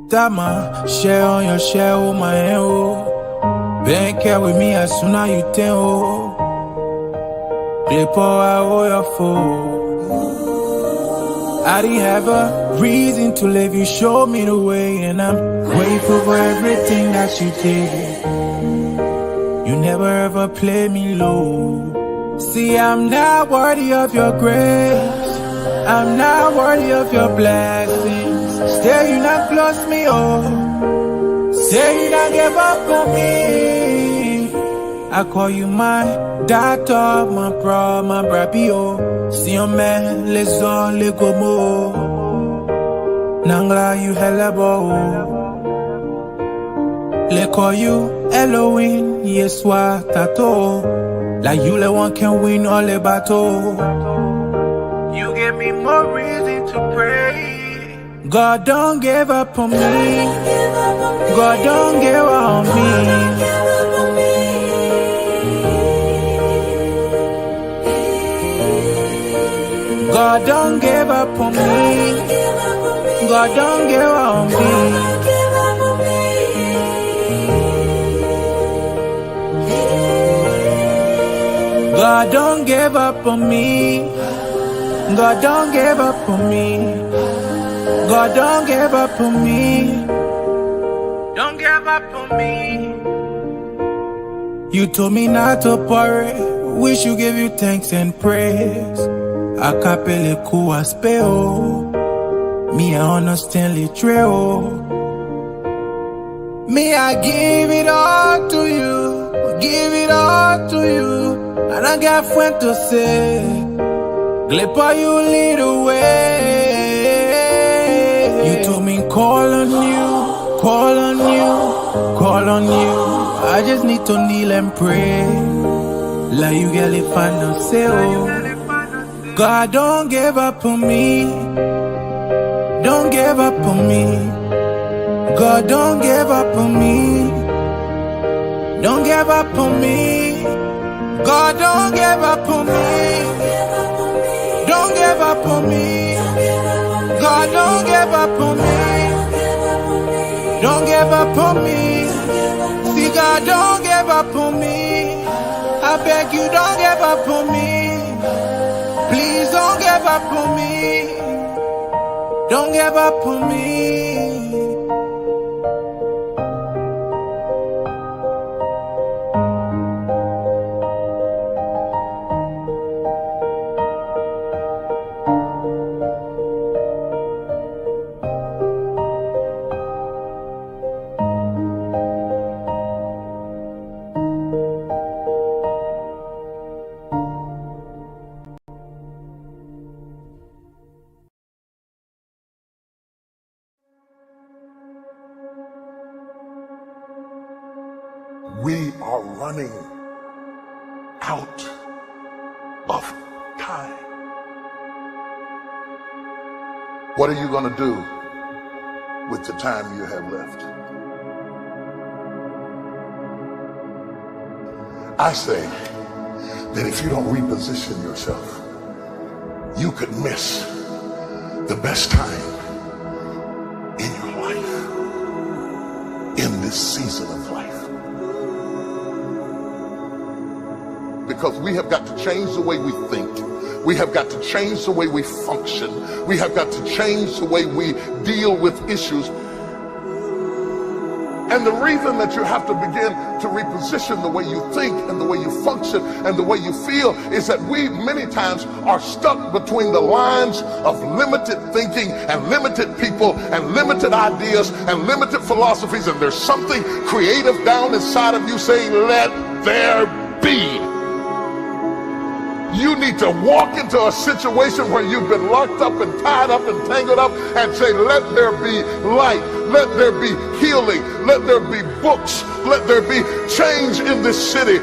Dama, share on your share, oh my oh. Bank care with me as soon as you tell oh. Play power, oh your foe. I didn't have a reason to leave you, show me the way, and I'm grateful for everything that you did. You never ever play me low. See, I'm not worthy of your grace, I'm not worthy of your blessings. Still you not close me, oh. Say you not give up on me. I call you my doctor, my bro, my brappy, oh. See your man, les on, les gomo. Nangla, you hella bo. Le call you Elohim, yes, what tato. Like you, le one can win all the battle. You give me more reason to pray. God don't give up on me. God don't give up on me. God don't give up on me. God don't give up on me. God don't give up on me. God don't give up on me. God don't give up on me. Don't give up on me. You told me not to worry. Wish you give you thanks and praise. Acapelle kuwa spell. Me I understand the trail. Me I give it all to you. Give it all to you. And I got friend to say. Glipper you lead the way. You told me call on you, call on you, call on you. I just need to kneel and pray. Like you get it final say, oh. God don't give up on me. Don't give up on me. God don't give up on me. Don't give up on me. God don't give up on me. Don't give up on me. God don't give up on me. Don't give up on me. See, God don't give up on me. I beg you, don't give up on me. Please don't give up on me. Don't give up on me. We are running out of time. What are you going to do with the time you have left? I say that if you don't reposition yourself, you could miss the best time in your life, in this season of life. Because we have got to change the way we think. We have got to change the way we function. We have got to change the way we deal with issues. And the reason that you have to begin to reposition the way you think and the way you function and the way you feel is that we many times are stuck between the lines of limited thinking and limited people and limited ideas and limited philosophies. And there's something creative down inside of you saying, let there be. You need to walk into a situation where you've been locked up and tied up and tangled up and say, let there be light, let there be healing, let there be books, let there be change in this city.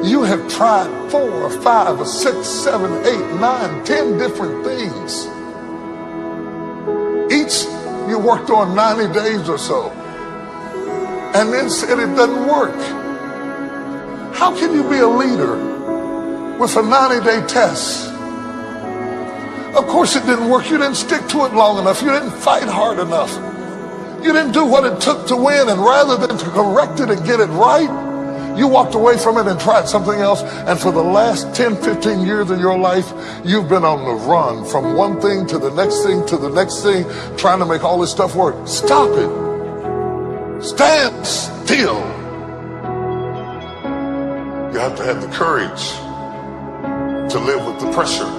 You have tried 4 or 5 or 6, 7, 8, 9, 10 different things. Each you worked on 90 days or so. and then said it doesn't work. How can you be a leader with a 90-day test? Of course it didn't work. You didn't stick to it long enough. You didn't fight hard enough. You didn't do what it took to win, and rather than to correct it and get it right, you walked away from it and tried something else. And for the last 10, 15 years of your life, you've been on the run from one thing to the next thing to the next thing, trying to make all this stuff work. Stop it. Stand still. You have to have the courage to live with the pressure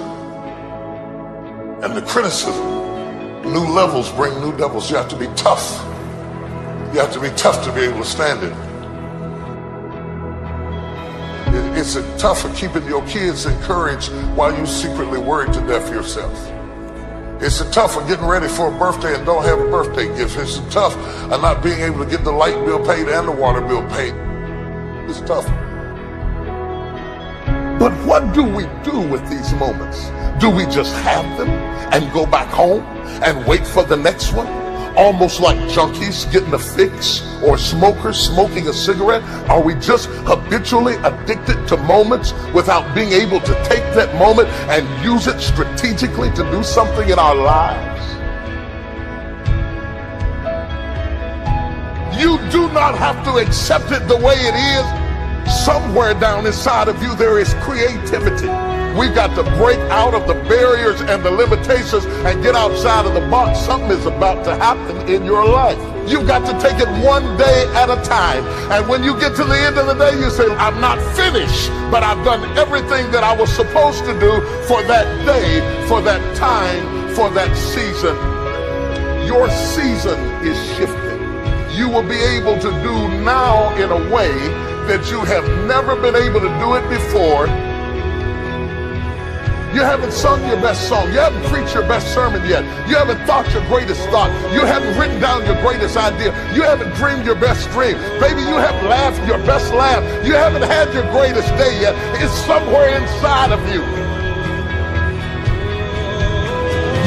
and the criticism. New levels bring new devils. You have to be tough. You have to be tough to be able to stand it. It's tough for keeping your kids encouraged while you secretly worried to death yourself. It's tough for getting ready for a birthday and don't have a birthday gift. It's tough of not being able to get the light bill paid and the water bill paid. It's tough. But what do we do with these moments? Do we just have them and go back home and wait for the next one? Almost like junkies getting a fix or smokers smoking a cigarette? Are we just habitually addicted to moments without being able to take that moment and use it strategically to do something in our lives? You do not have to accept it the way it is. Somewhere down inside of you there is creativity. We've got to break out of the barriers and the limitations and get outside of the box. Something is about to happen in your life. You've got to take it one day at a time. And when you get to the end of the day, you say, I'm not finished, but I've done everything that I was supposed to do for that day, for that time, for that season. Your season is shifting. You will be able to do now in a way that you have never been able to do it before. You haven't sung your best song. You haven't preached your best sermon yet. You haven't thought your greatest thought. You haven't written down your greatest idea. You haven't dreamed your best dream. Maybe you haven't laughed your best laugh. You haven't had your greatest day yet. It's somewhere inside of you.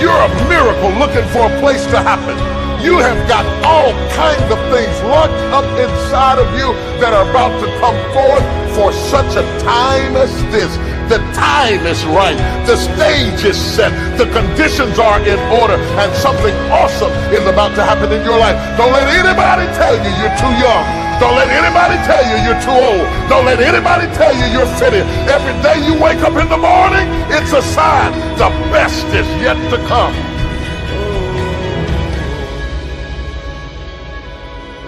You're a miracle looking for a place to happen. You have got all kinds of things locked up inside of you that are about to come forth for such a time as this. The time is right. The stage is set. The conditions are in order. And something awesome is about to happen in your life. Don't let anybody tell you you're too young. Don't let anybody tell you you're too old. Don't let anybody tell you you're fitted. Every day you wake up in the morning, it's a sign the best is yet to come.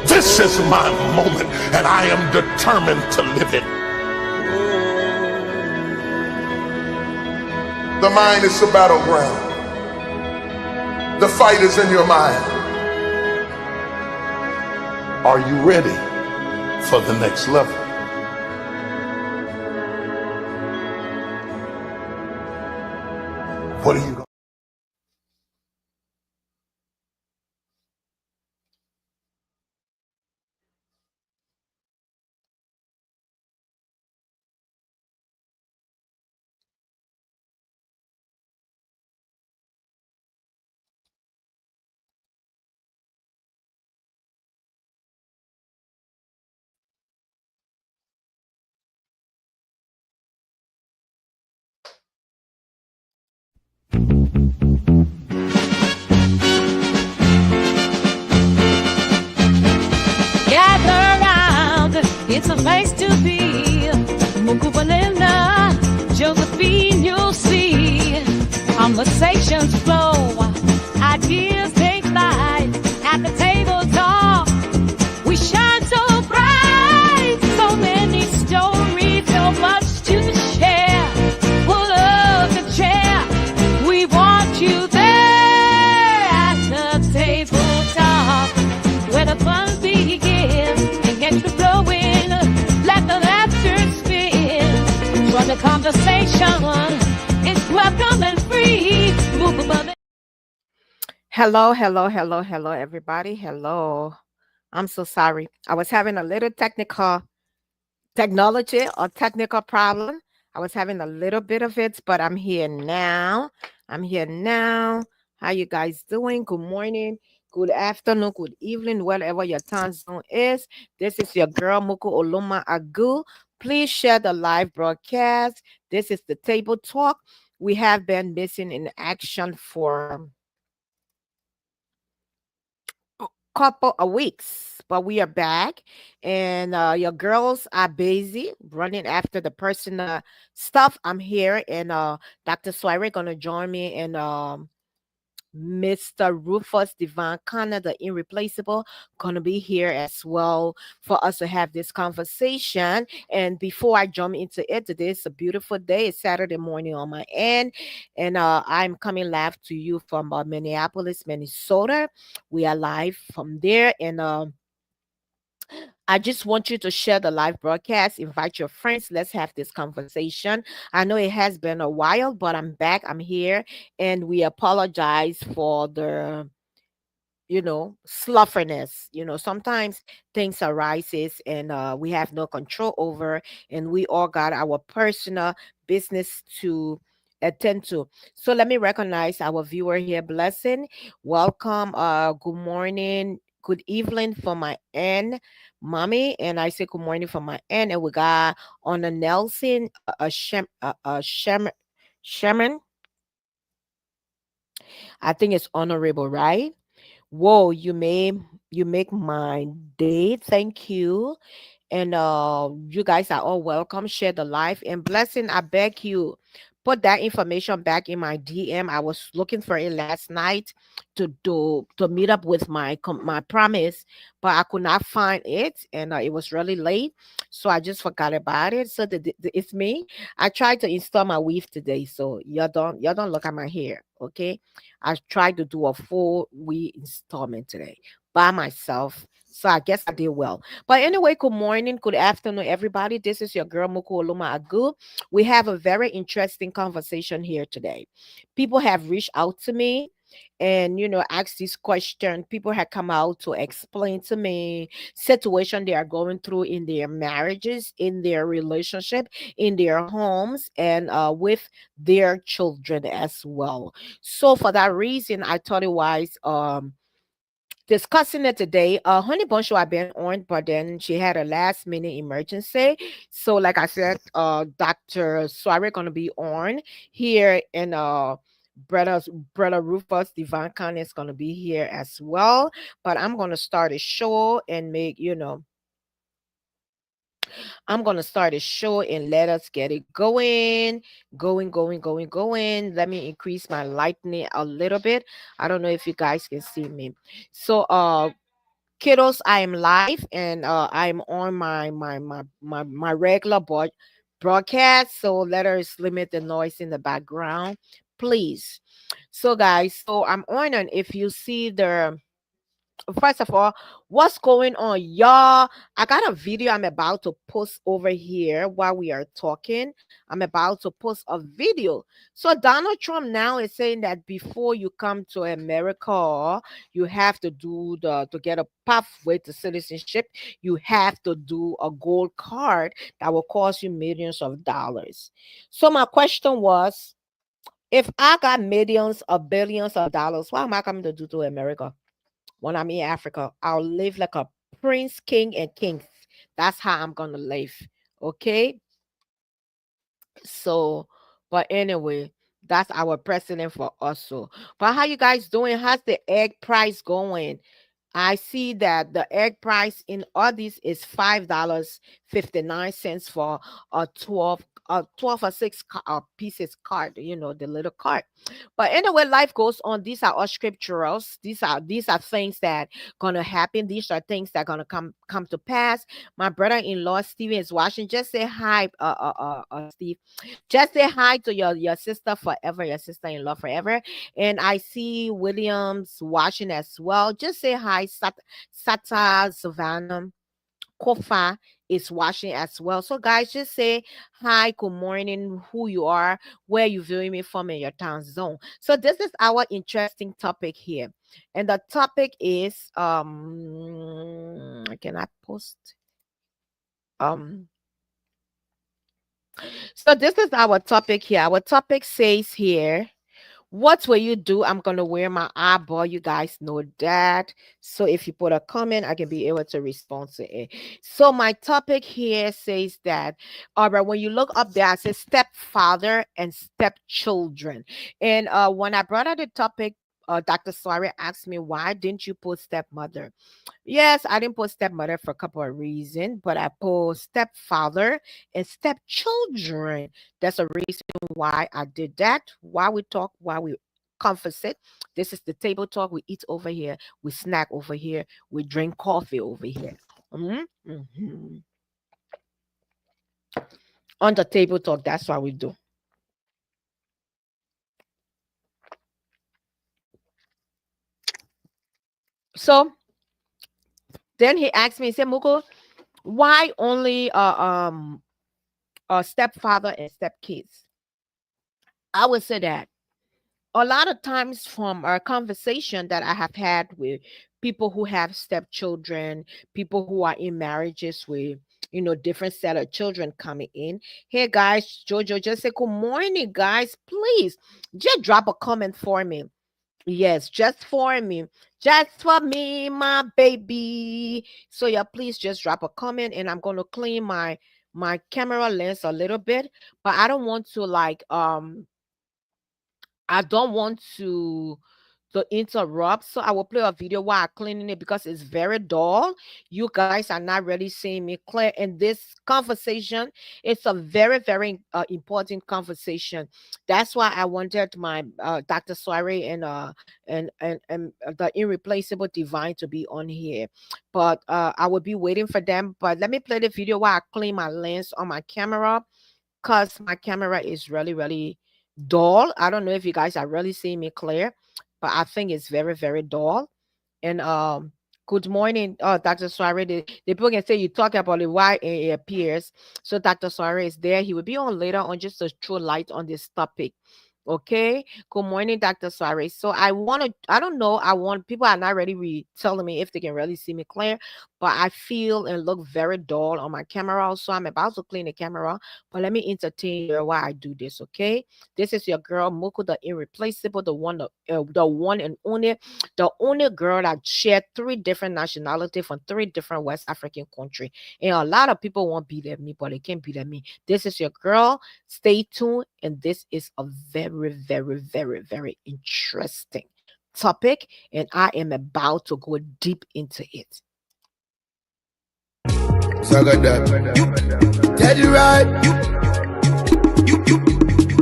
This is my moment, and I am determined to live it. The mind is the battleground. The fight is in your mind. Are you ready for the next level? What are you going? Gather round, it's a place to be. Mukubalena, Josephine, you'll see. Conversations flow, ideas take flight. At the table talk, we shine so bright. So many stories, so much to share. Full of the chair, we want you there at the table talk, where the fun begins and gets the flowing. Let the laughter spin. Join the conversation. It's welcome and free. Move above it. Hello, everybody. Hello. I'm so sorry. I was having a little technology or technical problem. I was having a little bit of it, but I'm here now. How you guys doing? Good morning. good afternoon, good evening, wherever your time zone is. This is your girl Muku Oloma Agu. Please share the live broadcast. This is the table talk. We have been missing in action for a couple of weeks, but we are back, and your girls are busy running after the personal stuff. I'm here, and Dr. Swyre gonna join me, and Mr. Rufus Divine Connor, the irreplaceable, gonna be here as well for us to have this conversation. And before I jump into it, today is a beautiful day. It's Saturday morning on my end, and I'm coming live to you from Minneapolis, Minnesota. We are live from there, and I just want you to share the live broadcast, invite your friends. Let's have this conversation. I know it has been a while, but I'm back. I'm here, and we apologize for the sluffiness. Sometimes things arises, and we have no control over, and we all got our personal business to attend to. So let me recognize our viewer here. Blessing, welcome. Good morning, good evening from my end, mommy, and I say good morning from my end. And we got on a Nelson, a shaman. I think it's honorable, right? Whoa, you make my day. Thank you. And you guys are all welcome. Share the live, and blessing. I beg you, put that information back in my DM. I was looking for it last night to meet up with my promise, but I could not find it, and it was really late, so I just forgot about it. So it's me. I tried to install my weave today, so y'all don't look at my hair, okay? I tried to do a full weave installment today by myself. So I guess I did well. But anyway, good morning, good afternoon, everybody. This is your girl Muku Oluma Agu. We have a very interesting conversation here today. People have reached out to me and asked this question. People have come out to explain to me situation they are going through in their marriages, in their relationship, in their homes, and with their children as well. So for that reason, I thought it was discussing it today. Honey Bun Show I've been on, but then she had a last minute emergency. So like I said, Dr. Swari gonna be on here, and brother brother Rufus Divine Khan is gonna be here as well. But I'm gonna start a show and I'm gonna start a show and let us get it going, going. Let me increase my lightning a little bit. I don't know if you guys can see me. So kiddos, I am live, and I'm on my regular broadcast. So let us limit the noise in the background, please. So guys, so I'm on, and if you see the first of all, what's going on, y'all? I got a video I'm about to post over here while we are talking. I'm about to post a video. So Donald Trump now is saying that before you come to America, you have to to get a pathway to citizenship. You have to do a gold card that will cost you millions of dollars. So my question was, if I got millions or billions of dollars, what am I coming to do to America? When I'm in Africa, I'll live like a prince, king, and king. That's how I'm gonna live. Okay. So, but anyway, that's our president for us. So, but how you guys doing? How's the egg price going? I see that the egg price in Addis is $5.59 for a 12 or 6 pieces card, the little card. But anyway, life goes on. These are all scripturals. These are things that gonna happen. These are things that gonna come to pass. My brother-in-law Steven is watching. Just say hi, Steve. Just say hi to your sister forever, your sister-in-law forever. And I see Williams watching as well. Just say hi, Sata, Savannah, Kofa is watching as well. So guys, just say hi, good morning, who you are, where you viewing me from in your time zone. So this is our interesting topic here. And the topic is can I post? Um so this is our topic here. Our topic says here, What will you do? I'm gonna wear my eyeball. You guys know that. So if you put a comment, I can be able to respond to it. So my topic here says that, all right, when you look up there, I said stepfather and stepchildren. And when I brought out the topic, Dr. Soare asked me, why didn't you put stepmother? Yes, I didn't put stepmother for a couple of reasons, but I put stepfather and stepchildren. That's a reason why I did that. While we talk, while we conversate, this is the table talk. We eat over here, we snack over here, we drink coffee over here. Mhm, mhm. On the table talk, that's what we do. So then he asked me, he said, Muko, why only stepfather and stepkids? I would say that a lot of times from our conversation that I have had with people who have stepchildren, people who are in marriages with, different set of children coming in. Hey guys, Jojo just say good morning, guys. Please just drop a comment for me. Yes, just for me. Just for me, my baby. So yeah, please just drop a comment and I'm gonna clean my camera lens a little bit, but I don't want to interrupt. So I will play a video while I'm cleaning it because it's very dull. You guys are not really seeing me clear. And this conversation, it's a very, very important conversation. That's why I wanted my Dr. Soare and the irreplaceable divine to be on here. But I will be waiting for them. But let me play the video while I clean my lens on my camera because my camera is really, really dull. I don't know if you guys are really seeing me clear, but I think it's very, very dull. And good morning, Dr. Soare. The people can say you talk about it, why it appears. So Dr. Soare is there. He will be on later on just to throw light on this topic. Okay. Good morning, Dr. Soare. So I don't know. People are not really telling me if they can really see me clear, but I feel and look very dull on my camera. So I'm about to clean the camera, but let me entertain you while I do this. Okay. This is your girl, Muku, the irreplaceable, the one and only, the only girl that shared 3 different nationalities from 3 different West African countries. And a lot of people won't be at me, but they can't beat at me. This is your girl. Stay tuned. And this is a very, very, very, very interesting topic. And I am about to go deep into it. So I got that. You, Teddy Ride. You,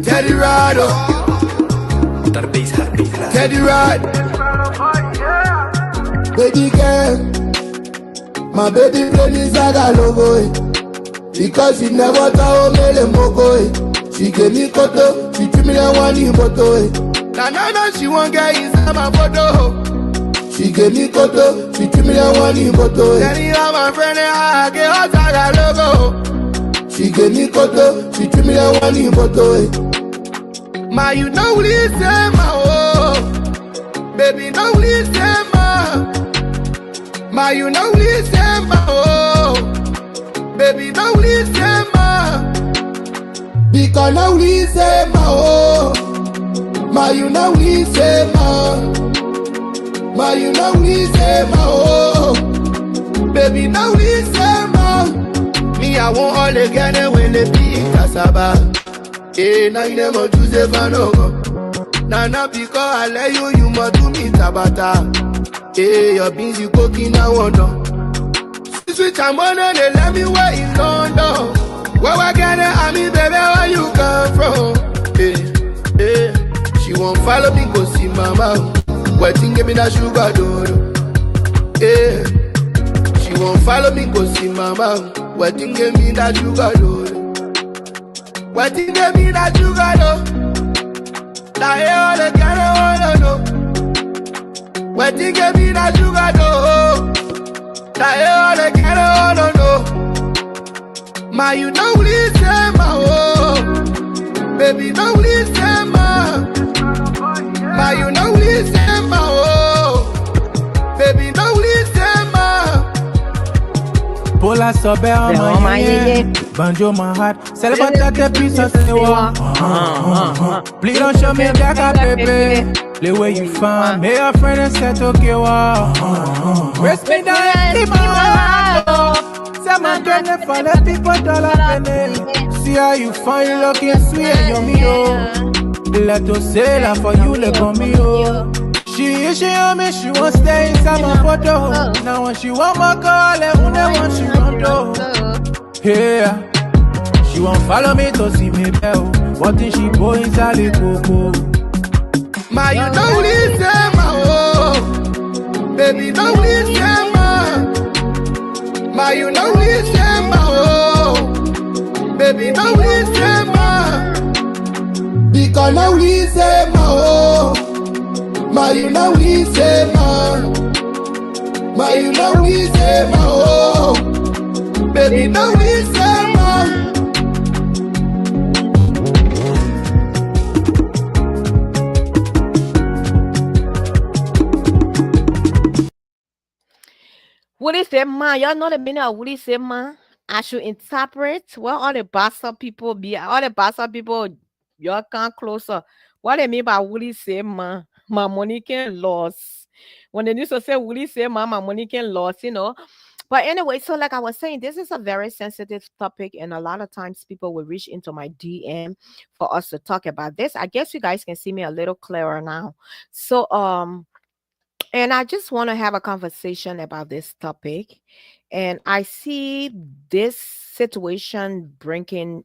Teddy Ride. Teddy Ride. Baby girl, my baby play me Zaga logo. Because she never told me the mogo. She gave me koto, she treat me like one in photo. Nah, she won't get inside my photo. She gave me koto, she treat me like one in photo. Then you are my friend and I get hot Zaga logo. She gave me koto, she treat me like one in photo. Ma, you know listen, ma, oh. Baby, no listen, ma. Ma, you know listen, ma, oh. Baby, no listen, ma. Because now listen, ma, oh. Ma, you know listen, ma. Ma, you know listen, ma, oh. Baby, now listen, ma. Me, I want all the Ghana when they be in cassava. Eh, now you never choose a fanogo. Nah, because I let you must do me tabata. Eh, your beans you cooking now, no. Switch I'm on and they let me wait in London. Where I get it, I mean, baby, where you come from? She won't follow me, go see mama. Waiting, give me that sugar, dodo. She won't follow me, go see mama. Waiting, give me that sugar, dodo. Waiting, give me that sugar, dodo. Now, all the kind of know. Waiting, give me that sugar, dodo. Now, all the kind of know. Ma, you know listen, ma, oh. Baby, no listen, ma. Ma, you know listen, ma, oh. Baby, no listen, ma. Pola sobe on Ben, my on my yeah. yeye. Banjo my heart. Celebrate that piece of say what. Please don't show me that I pepe. The way you find me a friend and said okay wow. Press me down and keep my heart. Oh. Say my girl for the people dollar penny. See how you find you looking sweet and yummy oh. Let us say that for you le me oh. She on me, she won't stay inside my photo. Now when she want my call, and when they want she run do. Yeah, she won't follow me to see me bell. What if she go inside the coco? Ma, you don't listen, ma, oh. Baby, don't listen, ma. Ma, you don't listen, ma, oh. Baby, don't listen, ma. Because now listen, ma, oh. Ma, you know we say, ma. Ma, you know we say, ma, oh. Baby, know we say, ma. Woody say ma, y'all know the meaning of Woody say ma? I should interpret what all the Bassa people be. All the Bassa people, y'all come closer. What they mean by Woody say ma? My money can loss. When they used to say Woody say ma, my money can loss, you know. But anyway, so like I was saying, this is a very sensitive topic, and a lot of times people will reach into my DM for us to talk about this. I guess you guys can see me a little clearer now. So and I just want to have a conversation about this topic. And I see this situation bringing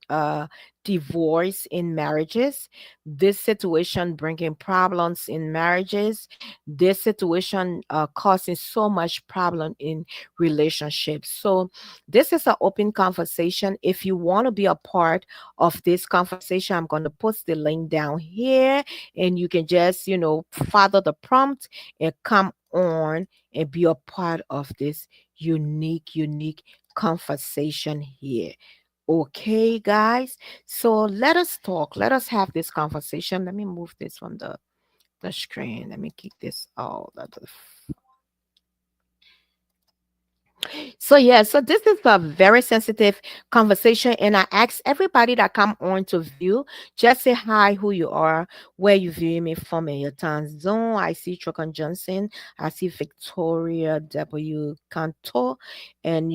divorce in marriages, this situation bringing problems in marriages, this situation causing so much problem in relationships. So this is an open conversation. If you want to be a part of this conversation, I'm going to post the link down here, and you can just, follow the prompt and come on and be a part of this unique conversation here. Okay, guys. So let us talk. Let us have this conversation. Let me move this from the screen. Let me keep this all at the So yeah, so this is a very sensitive conversation, and I ask everybody that come on to view, just say hi, who you are, where you view me from in your time zone. I see Trokan Johnson, I see Victoria W. Canto, and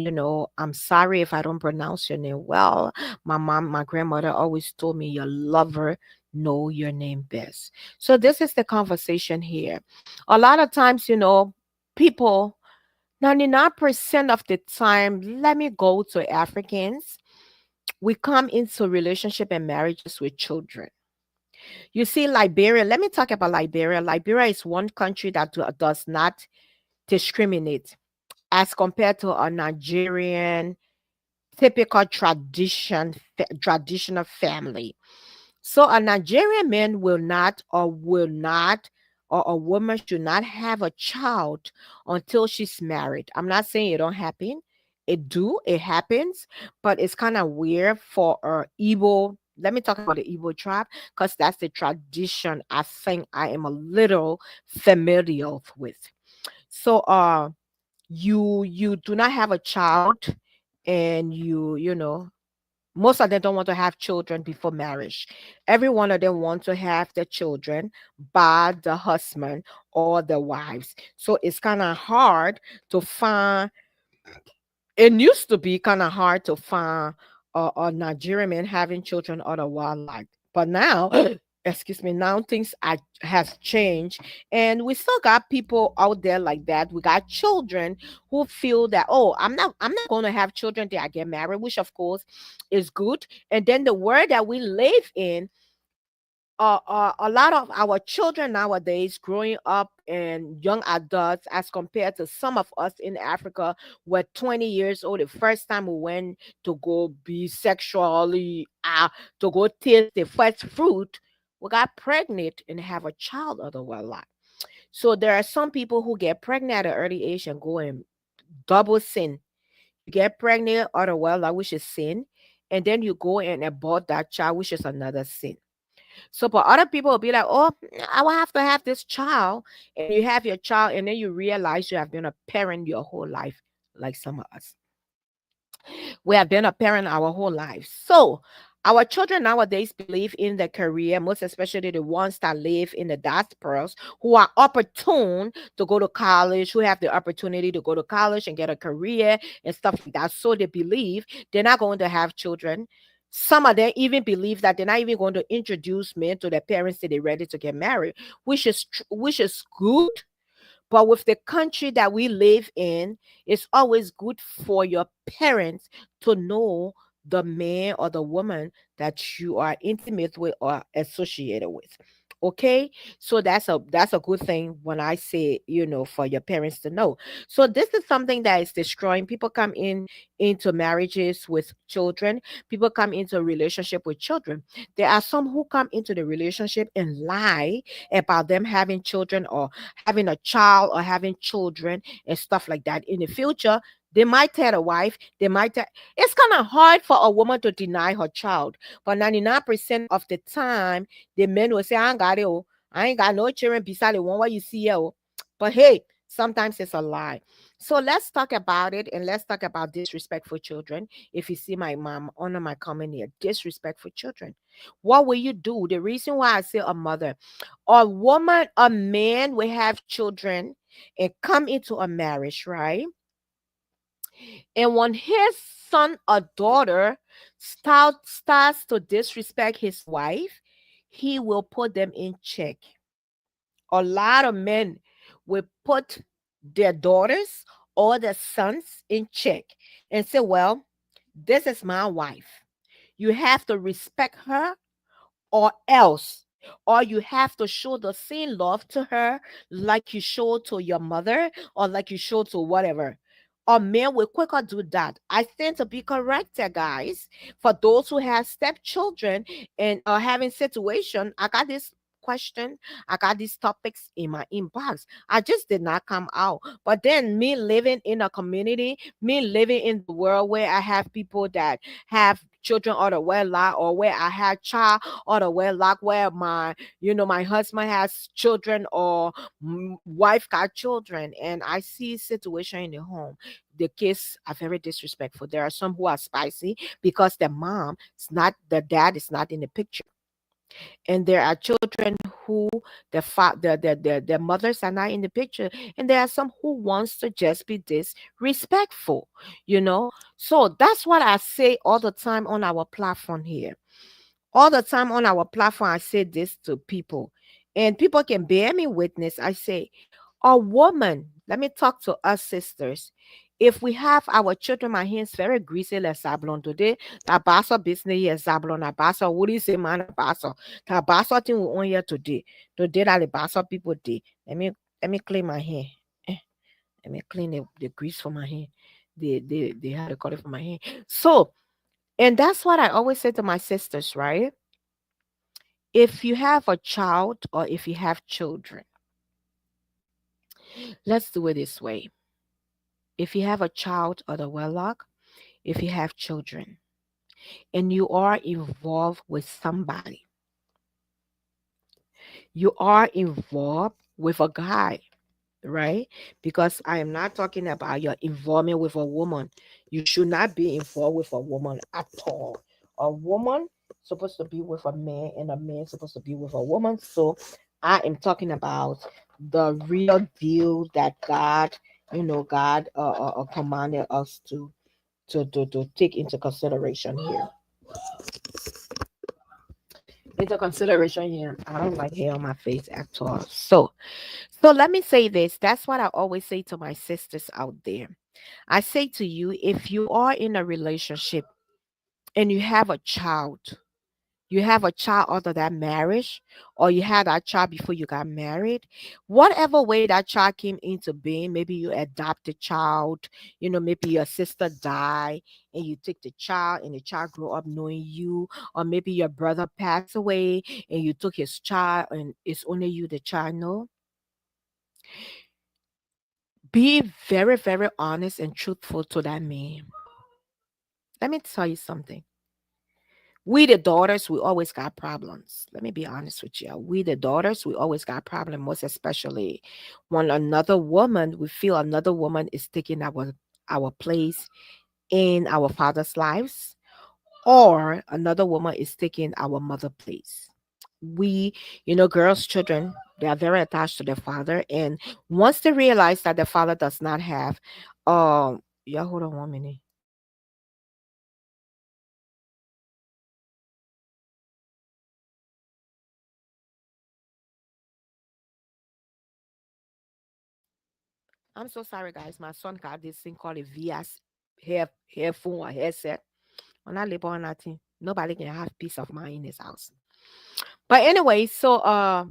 I'm sorry if I don't pronounce your name well. My grandmother always told me your lover know your name best. So this is the conversation here. A lot of times, people 99% of the time, let me go to Africans. We come into relationship and marriages with children. You see, Liberia, let me talk about Liberia. Liberia is one country that does not discriminate as compared to a Nigerian typical traditional family. So a Nigerian man will not, or a woman should not have a child until she's married. I'm not saying it don't happen. It happens, but it's kind of weird for Igbo. Let me talk about the Igbo tribe, because that's the tradition I think I am a little familiar with. So you do not have a child, and most of them don't want to have children before marriage. Every one of them want to have their children by the husband or the wives. So it's kind of hard to find. It used to be kind of hard to find a Nigerian man having children out of wildlife, but now, excuse me, now things have changed, and we still got people out there like that. We got children who feel that, oh, I'm not going to have children till I get married, which of course is good. And then the world that we live in, a lot of our children nowadays growing up and young adults, as compared to some of us in Africa, were 20 years old the first time we went to go be sexually, to go taste the first fruit. We got pregnant and have a child out of wedlock. So there are some people who get pregnant at an early age and go and double sin. You get pregnant out of wedlock, which is sin, and then you go and abort that child, which is another sin. So, but other people will be like, oh, I will have to have this child. And you have your child, and then you realize you have been a parent your whole life, like some of us. We have been a parent our whole life. So our children nowadays believe in their career, most especially the ones that live in the diasporas who are opportune to go to college, who have the opportunity to go to college and get a career and stuff like that. So they believe they're not going to have children. Some of them even believe that they're not even going to introduce men to their parents till they're ready to get married, which is good. But with the country that we live in, it's always good for your parents to know the man or the woman that you are intimate with or associated with. Okay, so that's a good thing when I say, for your parents to know. So this is something that is destroying. People come into marriages with children. People come into a relationship with children. There are some who come into the relationship and lie about them having children or having a child or having children and stuff like that. In the future, they might tell a wife, it's kind of hard for a woman to deny her child. But 99% of the time, the men will say, I ain't got it. Oh. I ain't got no children beside the one what you see here. Oh. But hey, sometimes it's a lie. So let's talk about it, and let's talk about disrespect for children. If you see my mom under my comment here, disrespect for children. What will you do? The reason why I say a mother, a woman, a man will have children and come into a marriage, right? And when his son or daughter starts to disrespect his wife, he will put them in check. A lot of men will put their daughters or their sons in check and say, well, this is my wife. You have to respect her or else. Or you have to show the same love to her like you show to your mother or like you show to whatever. A man will quicker do that. I stand to be corrected, guys. For those who have stepchildren and are having situation, I got this question, I got these topics in my inbox. I just did not come out. But then me living in a community, me living in the world where I have people that have children out of wedlock or where I had child out of wedlock, where my husband has children or wife got children, and I see situation in the home. The kids are very disrespectful. There are some who are spicy because the dad is not in the picture, and there are children who their mothers are not in the picture, and there are some who wants to just be disrespectful, so that's what I say all the time on our platform here. All the time on our platform, I say this to people, and people can bear me witness. I say, a woman, let me talk to us sisters. If we have our children, my hands very greasy, like Zablon today, the basso business here, Zablon, the basso, what do you say, man, basso? The basso thing we on here today. Today, that the basso people did. Let me clean my hair. Eh, Let me clean the grease for my hair. They had to call it for my hair. So, and that's what I always say to my sisters, right? If you have a child or if you have children, let's do it this way. If you have a child or the wedlock, if you have children and you are involved with somebody, you are involved with a guy, right? Because I am not talking about your involvement with a woman. You should not be involved with a woman at all. A woman supposed to be with a man, and a man supposed to be with a woman. So I am talking about the real deal that God commanded us to take into consideration here. Into consideration here. I don't like hair on my face at all. So let me say this. That's what I always say to my sisters out there. I say to you, if you are in a relationship and you have a child out of that marriage, or you had that child before you got married, whatever way that child came into being, maybe you adopted child, maybe your sister died and you took the child and the child grew up knowing you, or maybe your brother passed away and you took his child and it's only you the child know. Be very, very honest and truthful to that man. Let me tell you something. We the daughters, we always got problems. Let me be honest with you. We the daughters, we always got problems, most especially when we feel another woman is taking our place in our father's lives, or another woman is taking our mother place. We, girls, children, they are very attached to their father. And once they realize that their father does not have, yeah, hold on 1 minute. I'm so sorry, guys. My son got this thing called a VS headphone or headset. On that label or nothing. Nobody can have peace of mind in his house. But anyway, so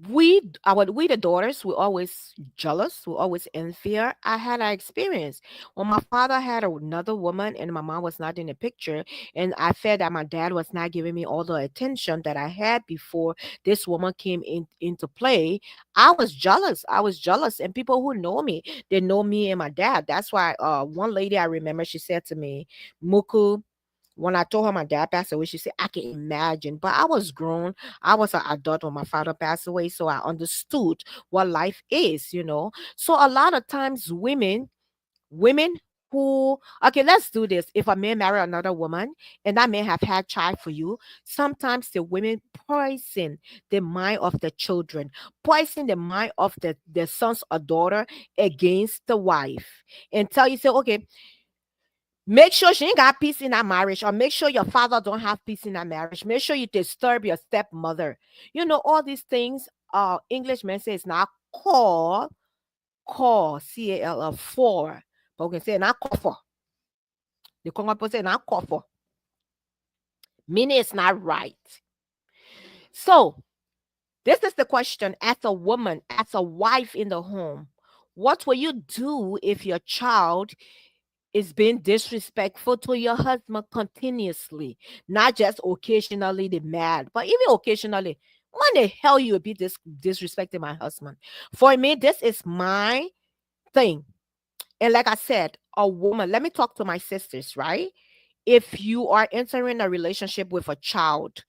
we the daughters, we always jealous, we always envy her. I had an experience when my father had another woman and my mom was not in the picture, and I felt that my dad was not giving me all the attention that I had before this woman came into play. I was jealous, and people who know me, they know me and my dad. That's why one lady I remember, she said to me, Muku, when I told her my dad passed away, she said, I can imagine. But I was grown. I was an adult when my father passed away. So I understood what life is. So a lot of times women who, okay, let's do this. If a man marry another woman and that man have had child for you, sometimes the women poison the mind of the children, poison the mind of the sons or daughter against the wife, and tell you, say, okay, make sure she ain't got peace in that marriage, or make sure your father don't have peace in that marriage. Make sure you disturb your stepmother. All these things. English men say it's not call CAL for, but we can say not call for. The Congo people say not call for, meaning it's not right. So this is the question: as a woman, as a wife in the home, what will you do if your child is being disrespectful to your husband continuously, not just occasionally they mad, but even occasionally? When the hell you will be disrespecting my husband? For me, this is my thing. And like I said, a woman, let me talk to my sisters, right? If you are entering a relationship with a child,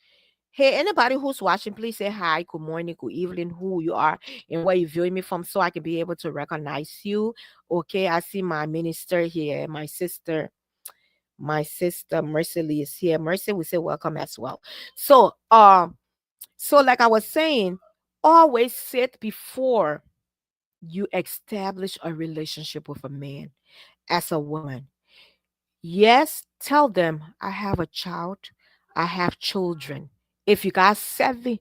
hey, anybody who's watching, please say hi, good morning, good evening, who you are, and where you're viewing me from, so I can be able to recognize you. Okay, I see my minister here, my sister Mercy Lee is here. Mercy, we say welcome as well. So like I was saying, always sit before you establish a relationship with a man as a woman. Yes, tell them I have a child, I have children. If you got seven,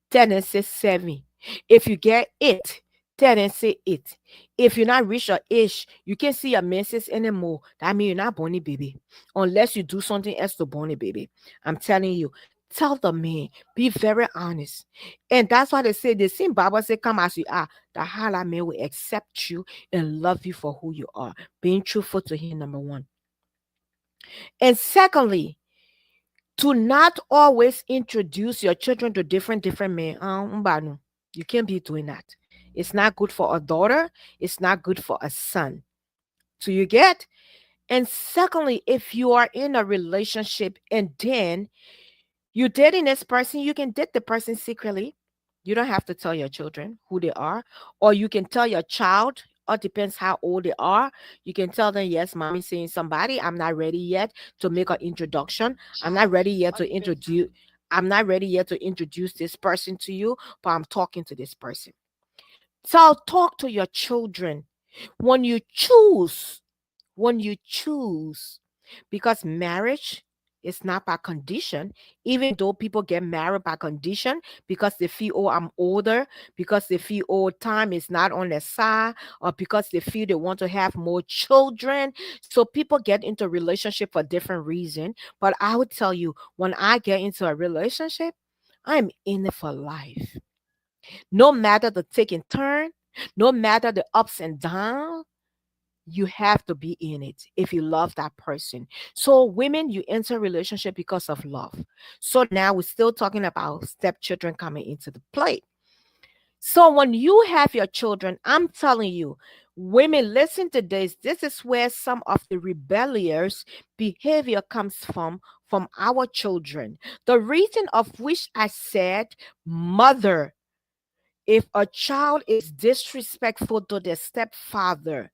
tell them say seven. If you get eight, tell them say eight. If you're not reach your age, you can't see your menses anymore. That means you're not born a baby. Unless you do something else to born a baby. I'm telling you. Tell the man. Be very honest. And that's why they say the same Bible say, come as you are. The halal man will accept you and love you for who you are. Being truthful to him, number one. And secondly, to not always introduce your children to different men. Mbanu, you can't be doing that. It's not good for a daughter. It's not good for a son. So you get? And secondly, if you are in a relationship and then you dating this person, you can date the person secretly. You don't have to tell your children who they are, or you can tell your child. Or depends how old they are. You can tell them, yes, mommy's seeing somebody. I'm not ready yet to make an introduction. I'm not ready yet to introduce. I'm not ready yet to introduce this person to you, but I'm talking to this person. So talk to your children when you choose. When you choose, because marriage is not by condition, even though people get married by condition because they feel, oh, I'm older, because they feel, oh, time is not on their side, or because they feel they want to have more children. So people get into a relationship for different reasons. But I would tell you, when I get into a relationship, I'm in it for life. No matter the taking turn, no matter the ups and downs, you have to be in it if you love that person. So women, you enter a relationship because of love. So now we're still talking about stepchildren coming into the play. So when you have your children, I'm telling you, women, listen to this. This is where some of the rebellious behavior comes from our children. The reason of which I said, mother, if a child is disrespectful to their stepfather,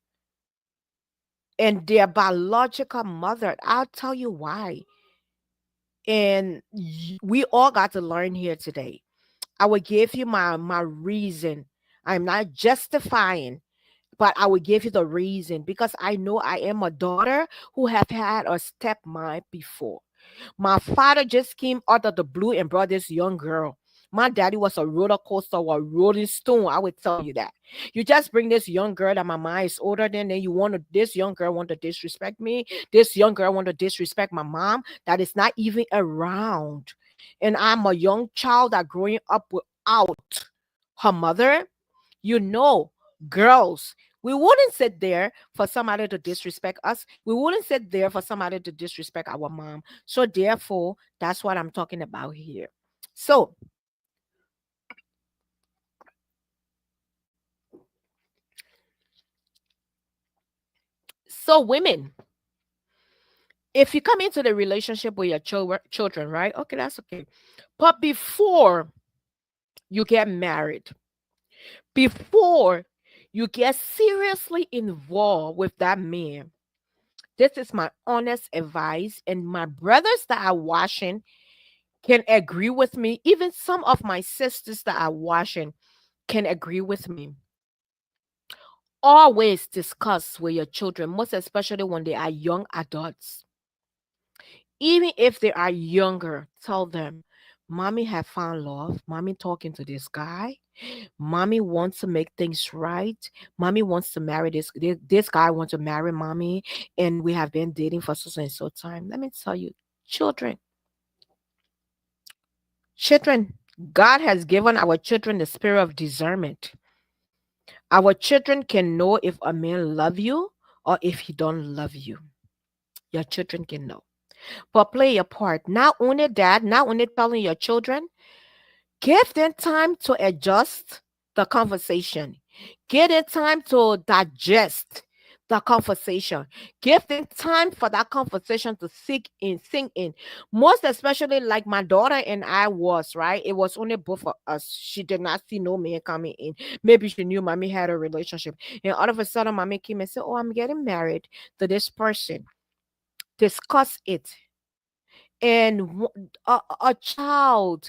and their biological mother. I'll tell you why. And we all got to learn here today. I will give you my reason. I'm not justifying, but I will give you the reason because I know I am a daughter who have had a stepmom before. My father just came out of the blue and brought this young girl. My daddy was a roller coaster or a rolling stone. I would tell you that. You just bring this young girl that my mom is older than, then you want to, this young girl want to disrespect me. This young girl want to disrespect my mom that is not even around. And I'm a young child that growing up without her mother. You know, girls, we wouldn't sit there for somebody to disrespect us. We wouldn't sit there for somebody to disrespect our mom. So therefore, that's what I'm talking about here. So, women, if you come into the relationship with your children, right? Okay, that's okay. But before you get married, before you get seriously involved with that man, this is my honest advice, and my brothers that are watching can agree with me. Even some of my sisters that are watching can agree with me. Always discuss with your children, most especially when they are young adults. Even if they are younger, tell them, Mommy have found love. Mommy talking to this guy. Mommy wants to make things right. Mommy wants to marry this guy wants to marry mommy, and we have been dating for so and so time. Let me tell you, children, children, God has given our children the spirit of discernment. Our children can know if a man love you or if he don't love you. Your children can know. But play your part. Not only that, not only telling your children, give them time to adjust the conversation. Give them time to digest the conversation. Give them time for that conversation to sink in. Most especially like my daughter and I was, right? It was only both of us. She did not see no man coming in. Maybe she knew mommy had a relationship. And all of a sudden, mommy came and said, Oh, I'm getting married to this person. Discuss it, and a child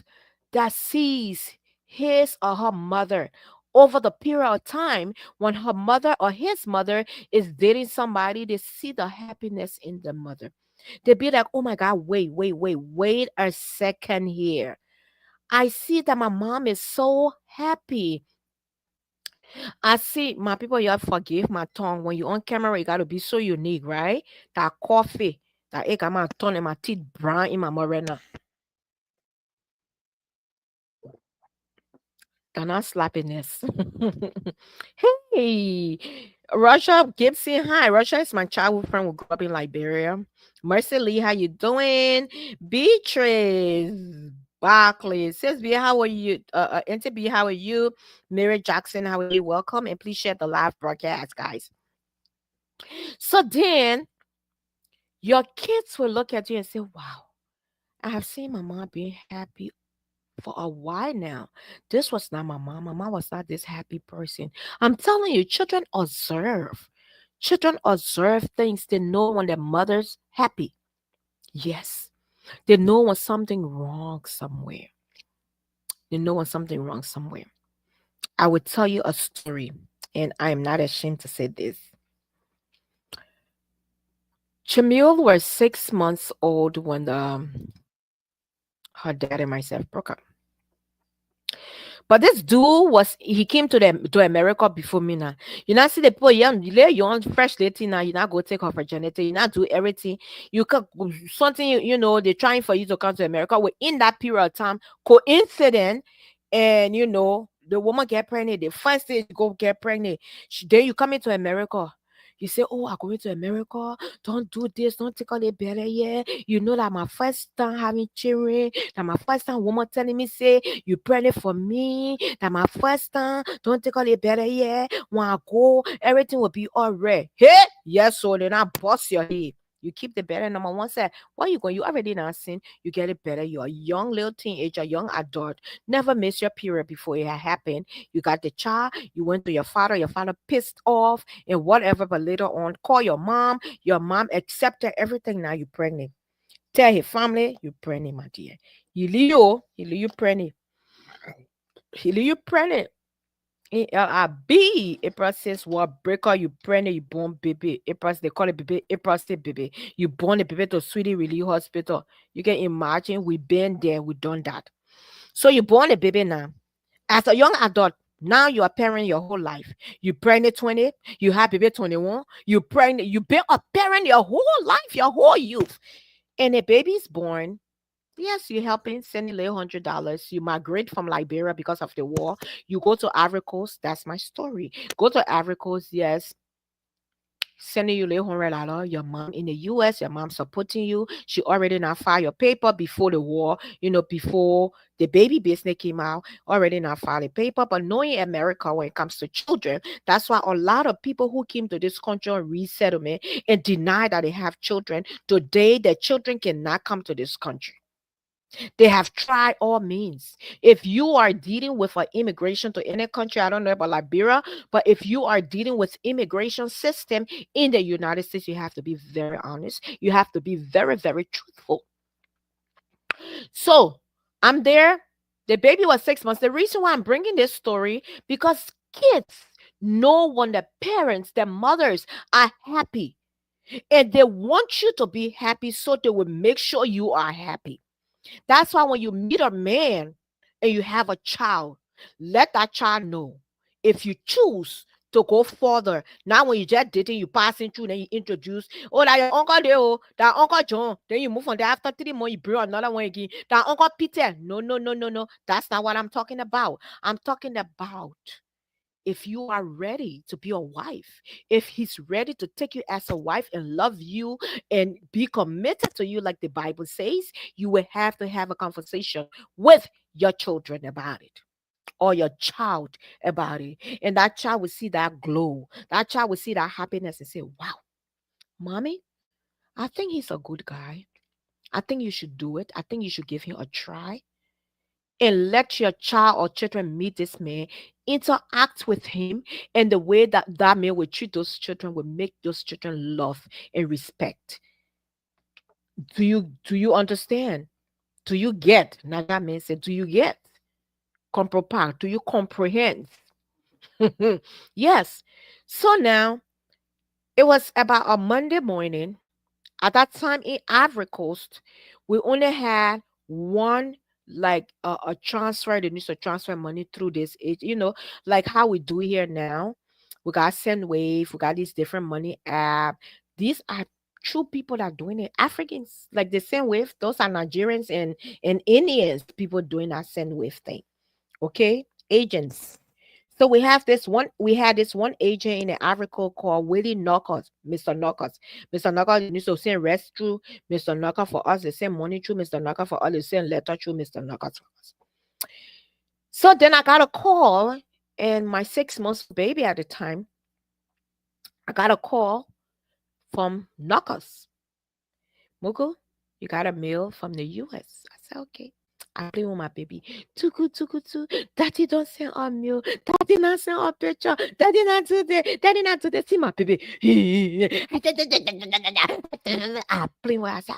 that sees his or her mother over the period of time when her mother or his mother is dating somebody, they see the happiness in the mother. They be like, oh my God, wait a second here. I see that my mom is so happy. I see my people, you have to forgive my tongue. When you're on camera, you gotta be so unique, right? That coffee, that egg, my tongue and my teeth brown in my morena. Ghana slappiness. Hey, Russia Gibson. Hi, Russia is my childhood friend who grew up in Liberia. Mercy Lee, how you doing? Beatrice Barkley says, B, how are you? Auntie B, how are you? Mary Jackson, how are you? Welcome, and please share the live broadcast, guys. So then your kids will look at you and say, wow, I have seen my mom being happy for a while now. This was not my mom. My mom was not this happy person. I'm telling you, children observe. Children observe things. They know when their mother's happy. Yes. They know when something wrong somewhere. They know when something wrong somewhere. I will tell you a story, and I am not ashamed to say this. Chamil was 6 months old when her dad and myself broke up. But this dude he came to America before me now. You not see the people young, young fresh lady now, you not go take her virginity, you not do everything. You can something they're trying for you to come to America within that period of time, coincident, and the woman get pregnant, the first stage go get pregnant. Then you come into America. You say, oh, I'm going to America. Don't do this. Don't take all the better. Yeah. You know that my first time having children. That my first time woman telling me, say, you pregnant for me. That my first time. Don't take all the better. Yeah. When I go, everything will be all right. Hey, yes, so then I bust your head. You keep the better. Number one said, what you going? You already not sin. You get it better. You're a young little teenager, young adult. Never miss your period before it had happened. You got the child. You went to your father. Your father pissed off and whatever. But later on, call your mom. Your mom accepted everything. Now you're pregnant. Tell his family you're pregnant, my dear. He leave you pregnant. He leave you pregnant. A process what breaker you pregnant, you born baby. A process they call it baby. A process baby. You born a baby to Sweetie Relief Hospital. You can imagine we been there, we done that. So you born a baby now. As a young adult, now you are parent your whole life. You pregnant 20, you have baby 21, you pregnant, you been a parent your whole life, your whole youth. And a baby's born. Yes, you're helping, sending little $100. You migrate from Liberia because of the war. You go to Ivory Coast. That's my story. Go to Ivory Coast. Yes, sending you little $100. Your mom in the U.S. Your mom supporting you. She already now filed your paper before the war. Before the baby business came out. Already now filed the paper. But knowing America when it comes to children, that's why a lot of people who came to this country on resettlement and deny that they have children today, their children cannot come to this country. They have tried all means. If you are dealing with an immigration to any country, I don't know about Liberia, but if you are dealing with immigration system in the United States, you have to be very honest. You have to be very, very truthful. So I'm there. The baby was 6 months. The reason why I'm bringing this story, because kids know when the parents, the mothers are happy and they want you to be happy, so they will make sure you are happy. That's why when you meet a man and you have a child, let that child know. If you choose to go further, now when you just dating, you passing through, then you introduce, oh, that your uncle there, oh, that Uncle John. Then you move on there after 3 months, you bring another one again. That Uncle Peter. No, no, no, no, no. That's not what I'm talking about. I'm talking about if you are ready to be a wife, if he's ready to take you as a wife and love you and be committed to you, like the Bible says, you will have to have a conversation with your children about it or your child about it. And that child will see that glow. That child will see that happiness and say, wow, mommy, I think he's a good guy. I think you should do it. I think you should give him a try and let your child or children meet this man, interact with him, and the way that that man will treat those children will make those children love and respect. Do you understand? Do you get? Now that man said, do you get? Comprend? Do you comprehend? Yes. So now it was about a Monday morning. At that time in Ivory Coast, we only had one like a transfer. They need to transfer money through this like how we do here now. We got Sendwave, we got these different money app. These are true people that are doing it. Africans, like the Sendwave, those are Nigerians and Indians, people doing that Sendwave thing. Okay, agents. So we had this one agent in the Africa called Willie Knockers, Mr. Knockers. Mr. Knockers used to send rest through Mr. Knocker for us, they send money through Mr. Knocker for us, they send letter through Mr. Knockers for us. So then I got a call, and my 6 months baby at the time, I got a call from Knockers. Mugu, you got a mail from the US. I said, okay. I play with my baby. Too good, too good, too. Daddy don't send our meal. Daddy not send our picture. Daddy not do that. Daddy not do that. See my baby. I play with. I said,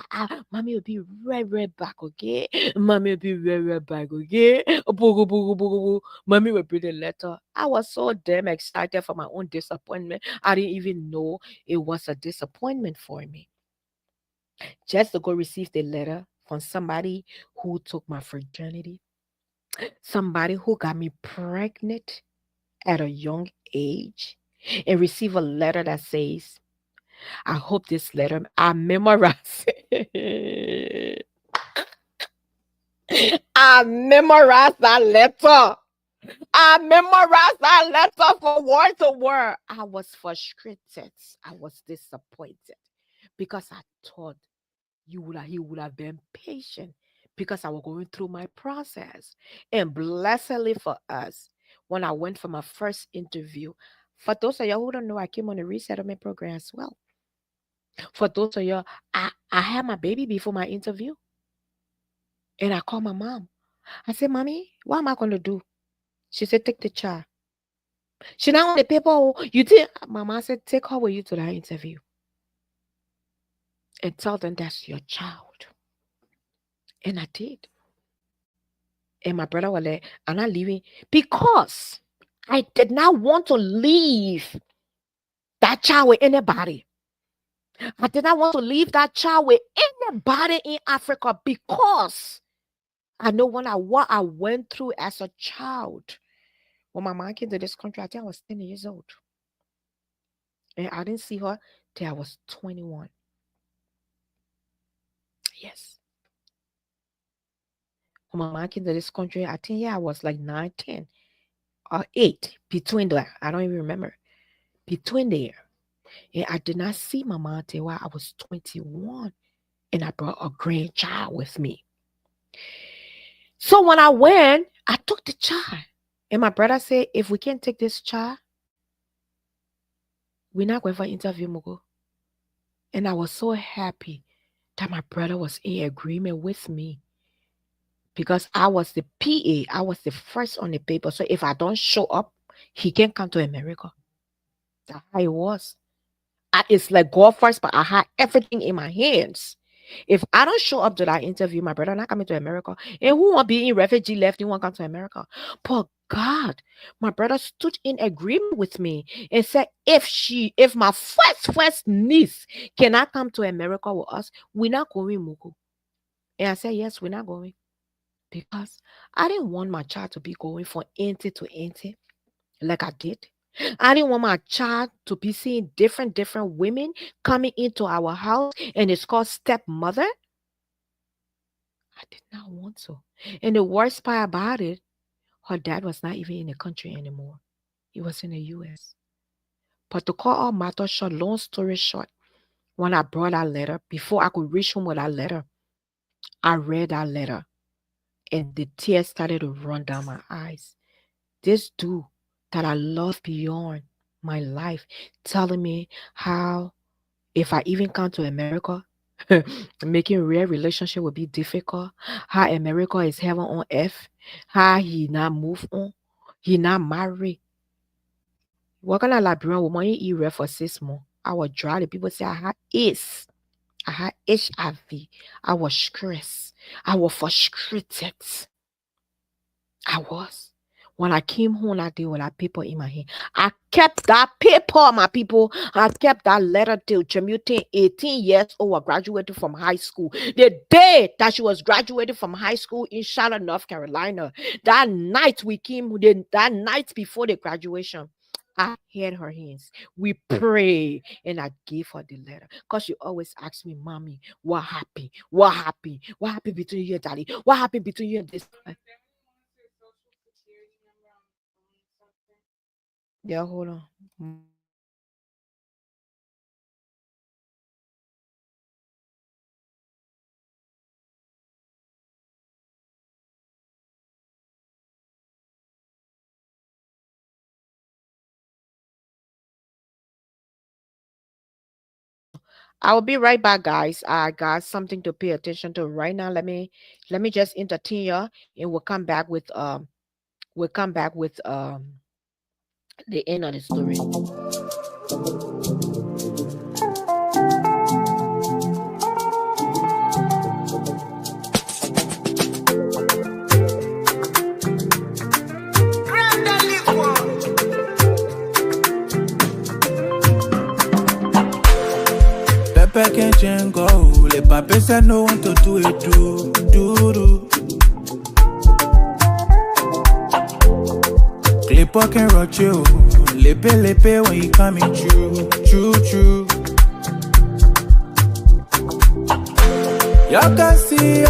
mommy will be right back, okay? Mommy will be right back, okay? Boo, boo, boo, boo, boo. Mommy will bring the letter. I was so damn excited for my own disappointment. I didn't even know it was a disappointment for me. Just to go receive the letter from somebody who took my virginity, somebody who got me pregnant at a young age, and receive a letter that says, I hope this letter, I memorize it. I memorized that letter. I memorized that letter from word to word. I was frustrated. I was disappointed because I thought he would have been patient because I was going through my process. And blessedly for us, when I went for my first interview, for those of y'all who don't know, I came on the resettlement program as well. For those of you, I had my baby before my interview, and I called my mom. I said, Mommy, what am I going to do? She said, take the child. She not on the paper. Oh, you think? My mom said, take her with you to that interview and tell them that's your child. And I did. And my brother was like, I'm not leaving because I did not want to leave that child with anybody. I did not want to leave that child with anybody in Africa because I know what I went through as a child. When my mom came to this country, I think I was 10 years old. And I didn't see her till I was 21. Yes. When my mom came to this country, I think, I was like 9, 10, or 8. Between there. I don't even remember. Between there. And I did not see my mom till I was 21. And I brought a grandchild with me. So when I went, I took the child. And my brother said, if we can't take this child, we're not going for an interview, Mugo. And I was so happy that my brother was in agreement with me. Because I was the PA. I was the first on the paper. So if I don't show up, he can't come to America. That's how it was. It's like God first, but I had everything in my hands. If I don't show up to that interview, my brother not coming to America. And who want be in refugee left, he want come to America. But God, my brother stood in agreement with me and said, if my first niece cannot come to America with us, we're not going, Mugu. And I said, yes, we're not going. Because I didn't want my child to be going from auntie to auntie like I did. I didn't want my child to be seeing different women coming into our house and it's called stepmother. I did not want to. And the worst part about it, her dad was not even in the country anymore. He was in the US. But to call all matter short, long story short, when I brought that letter, before I could reach home with that letter, I read that letter and the tears started to run down my eyes. This dude that I love beyond my life telling me how if I even come to America, making real relationship will be difficult, how America is heaven on earth, how he not move on, he not married. What kind of Liberian woman you eat rare for 6 months? I was dry. The people say I had AIDS. I had HIV. I was stressed. I was frustrated. I was. When I came home that day with that paper in my hand, I kept that paper, my people. I kept that letter till Jamaica, 18 years old, graduated from high school. The day that she was graduating from high school in Charlotte, North Carolina, that night we came, that night before the graduation, I held her hands. We prayed and I gave her the letter. Because she always asked me, Mommy, what happened? What happened? What happened between you and Daddy? What happened between you and this? Yeah, hold on. I will be right back, guys. I got something to pay attention to right now. Let me just entertain you, and we'll come back with the end of the story. Pepe can change go. Le pape said no one to do it, do. Clipper can rock you. Lepe when you coming true. Y'all can see.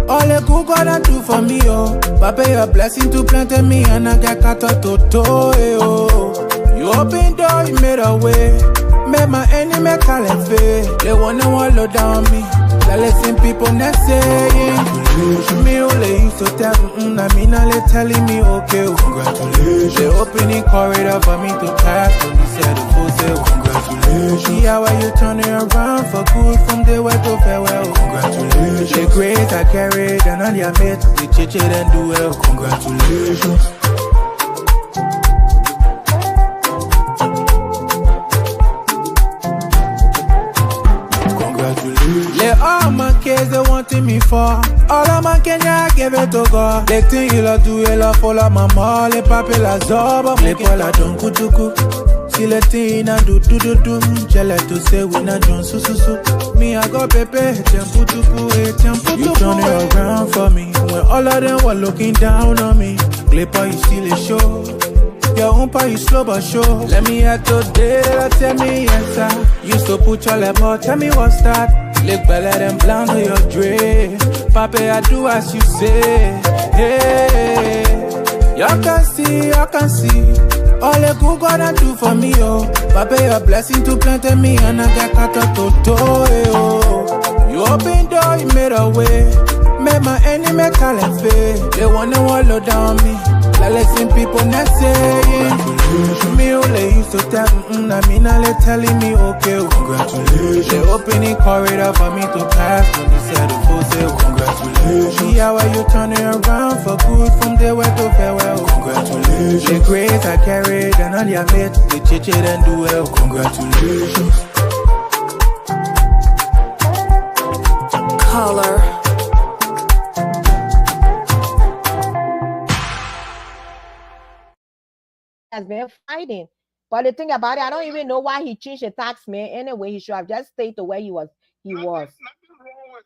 All the good God and do for me, oh. Papa, your blessing to plant me and I get cut out to toe, oh. You open door, you made a way. Make my enemy call and fail. They wanna wallow down me. Like listen people not saying. Me only used to tell I mean now they telling me okay. Congratulations. They opening corridor for me to pass. But we said the full say congratulations. See how you turn it around for good from the way to farewell. Congratulations. The grace I carried and on your mate. We chit and do well. Congratulations. Let all my kids they wanting me for. All of my Kenya give it to God. They think you love do it love follow my mom. Les papi la zoba. Les poils la don kutuku. Si le tina do do do do. Jelle to say we not done su su su. Me I go pepe. Tempu tupu. You turn it around for me. When all of them were looking down on me. Glipper you still a show. Your own part you slow but sure. Let me hear today, tell me yes sir. Used to put your lemon, tell me what's that. Look better than blind to your dream. Papa, I do as you say. Hey, y'all can see. All the good God I do for me, oh. Papa, your blessing to plant me and I got cut out to do, oh. You open door, you made a way. Make my enemy call and fail. They wanna wallow down me. Like listen people not saying. Me only used to tell I mean now they telling me okay. Congratulations. They opening corridor for me to pass. But they said the full say congratulations. See how you turn it around for good from the way to farewell. Congratulations. The grace I carried and on your mate. They chit and do well. Congratulations. Color. Has been fighting. But the thing about it, I don't even know why he changed the tax man. Anyway, he should have just stayed the way he was. Nothing wrong with.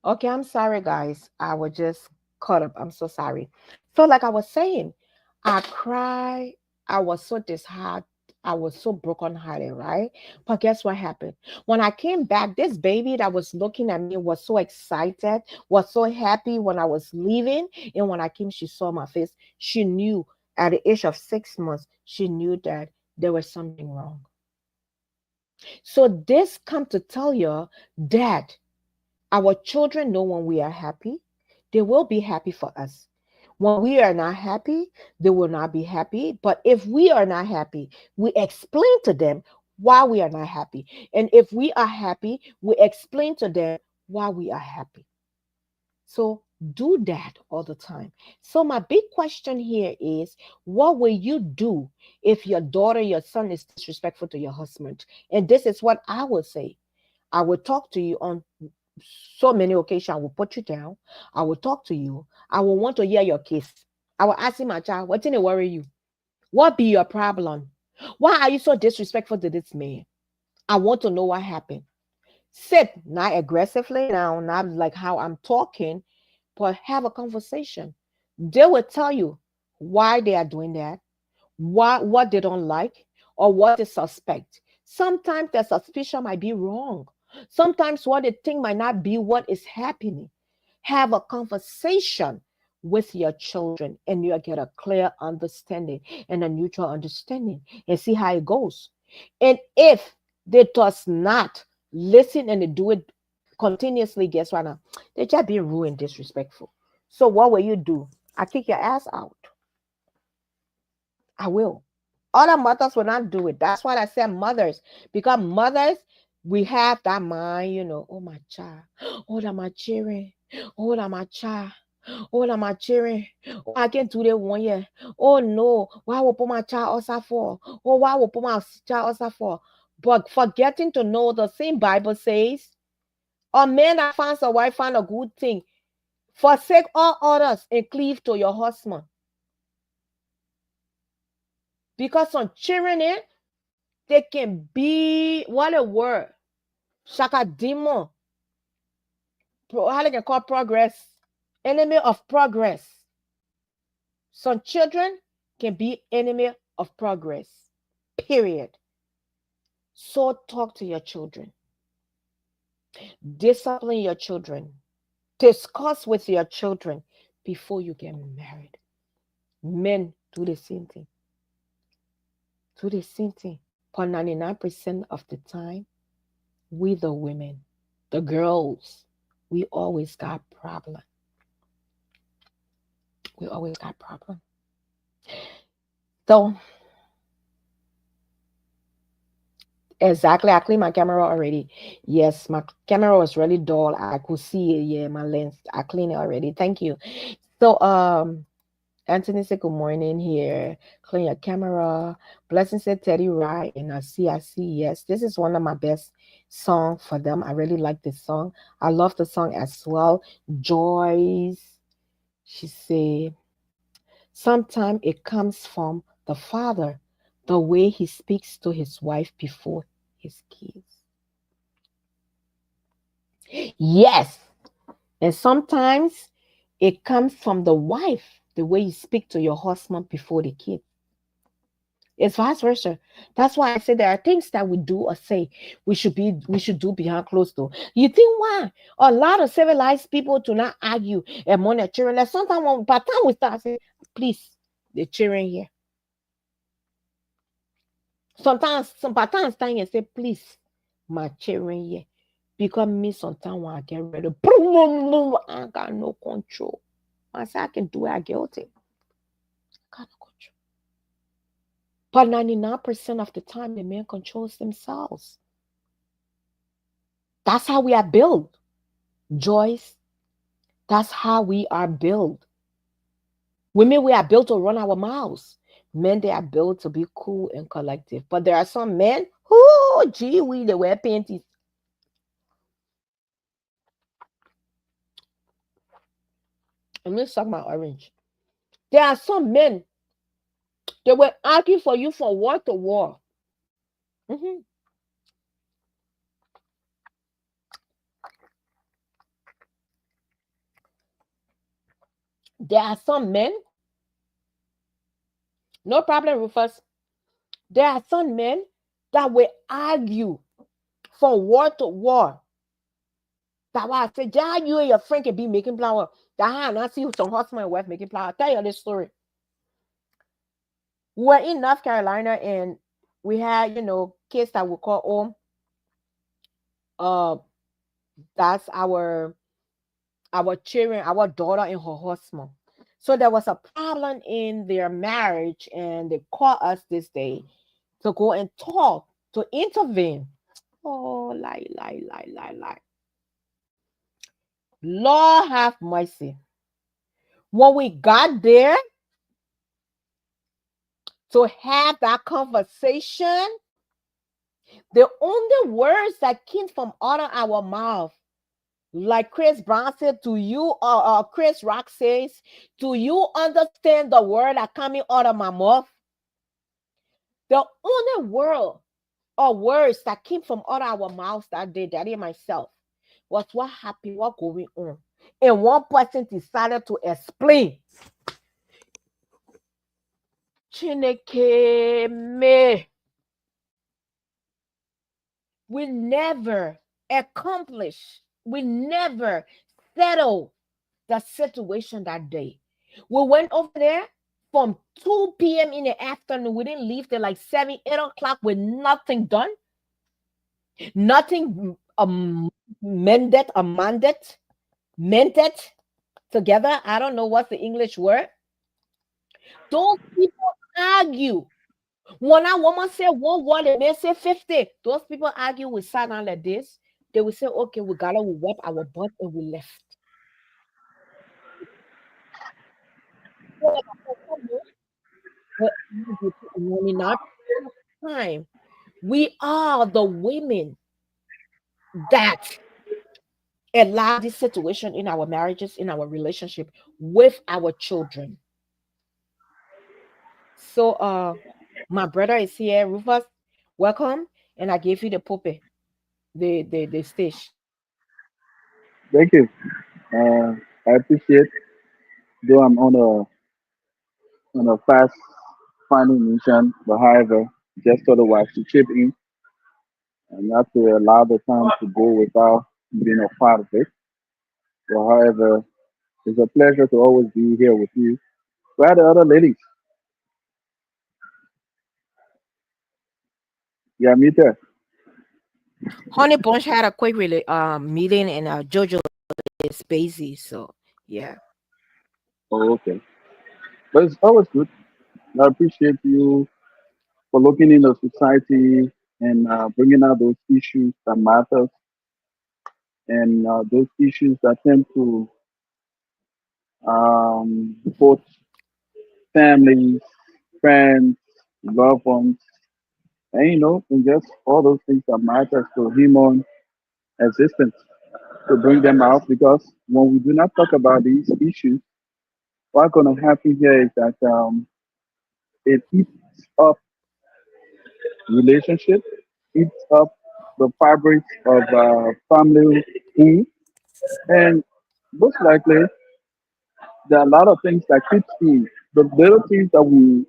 Okay, I'm sorry, guys. I was just caught up. I'm so sorry. So, like I was saying, I cried. I was so disheartened. I was so brokenhearted, right? But guess what happened? When I came back, this baby that was looking at me was so excited, was so happy when I was leaving. And when I came, she saw my face. She knew at the age of 6 months, she knew that there was something wrong. So this come to tell you that our children know when we are happy, they will be happy for us. When we are not happy, they will not be happy. But if we are not happy, we explain to them why we are not happy. And if we are happy, we explain to them why we are happy. So do that all the time. So my big question here is, what will you do if your daughter, your son is disrespectful to your husband? And this is what I will say. I will talk to you on so many occasions. I will put you down. I will talk to you. I will want to hear your case. I will ask him, my child, what did it worry you? What be your problem? Why are you so disrespectful to this man? I want to know what happened. Sit, not aggressively now, not like how I'm talking, but have a conversation. They will tell you why they are doing that, what they don't like, or what they suspect. Sometimes the suspicion might be wrong. Sometimes what they think might not be what is happening. Have a conversation with your children and you'll get a clear understanding and a neutral understanding and see how it goes. And if they does not listen and they do it continuously, guess what now? They're just being rude and disrespectful. So what will you do? I kick your ass out. I will. Other mothers will not do it. That's why I said mothers, because mothers, we have that mind, oh my child, oh that my children, oh that my child, oh that my children, oh I can't do that 1 year. Oh no, why will put my child also for? Oh, why will put my child also for? But forgetting to know the same Bible says, a man that finds a wife find a good thing. Forsake all others and cleave to your husband. Because some children, they can be, what a word, shaka demon, how they can call progress, enemy of progress. Some children can be enemy of progress, period. So talk to your children. Discipline your children. Discuss with your children before you get married. Men do the same thing. Do the same thing. For 99% of the time, we the women, the girls, we always got problem. We always got problem. So exactly, I cleaned my camera already. Yes, my camera was really dull. I could see it. Yeah, my lens. I cleaned it already. Thank you. So Anthony said, good morning here. Clean your camera. Blessing said, Teddy right. And I see. Yes, this is one of my best song for them. I really like this song. I love the song as well. Joyce, she said, sometimes it comes from the father, the way he speaks to his wife before his kids. Yes. And sometimes it comes from the wife, the way you speak to your husband before the kids. It's vice versa. That's why I say there are things that we do or say we should do behind closed door. You think why? A lot of civilized people do not argue among their children. Like sometimes when by the time we start saying, please, the children here. Sometimes some by the time time and say, please, my children here. Because me sometimes when I get ready, I got no control. I say I can do it, I guilty. I got no control. But 99% of the time, the man controls themselves. That's how we are built, Joyce. That's how we are built. Women, we are built to run our mouths. Men, they are built to be cool and collective. But there are some men who, gee, they wear panties. Let me suck my orange. There are some men, they will argue for you from war to war. Mhm. There are some men, no problem, Rufus. There are some men that will argue from war to war. That's why I said, yeah, you and your friend can be making flour. That how I see some husband and wife making flour. I'll tell you this story. We were in North Carolina and we had, kids that we call home. Uh, that's our children, our daughter and her husband. So there was a problem in their marriage, and they called us this day to go and talk, to intervene. Oh, lie. Lord have mercy. When we got there to have that conversation, the only words that came from out of our mouth, like Chris Brown said, to you, or Chris Rock says, do you understand the word that coming out of my mouth? The only word or words that came from out of our mouths that day, Daddy and myself, was what happened, what going on. And one person decided to explain. Chineke me. We never accomplish, we never settle the situation that day. We went over there from 2 p.m. in the afternoon. We didn't leave till like 7, 8 o'clock with nothing done, nothing mended together. I don't know what's the English word. Those people argue. When that woman said one word, the man said 50. Those people argue, we sat down like this. They will say, okay, we got to wipe our butt and we left. But 99% of the time, we are the women that allow this situation in our marriages, in our relationship with our children. So my brother is here, Rufus. Welcome. And I gave you the puppy, the stage. Thank you. I appreciate. Though I'm on a fast finding mission, but however, just otherwise to chip in and not to allow the time to go without being a part of it. Well, however, it's a pleasure to always be here with you. Where are the other ladies? Yeah, me too. Honey Bunch had a quick meeting, and Jojo is busy. So yeah. Oh, okay. But it's always good. I appreciate you for looking in the society and bringing out those issues that matter and those issues that tend to both families, friends, loved ones, and and just all those things that matter to human existence to bring them out because when we do not talk about these issues, what's going to happen here is that it eats up relationship, eats up the fabric of family, food, and most likely there are a lot of things that keeps in the little things that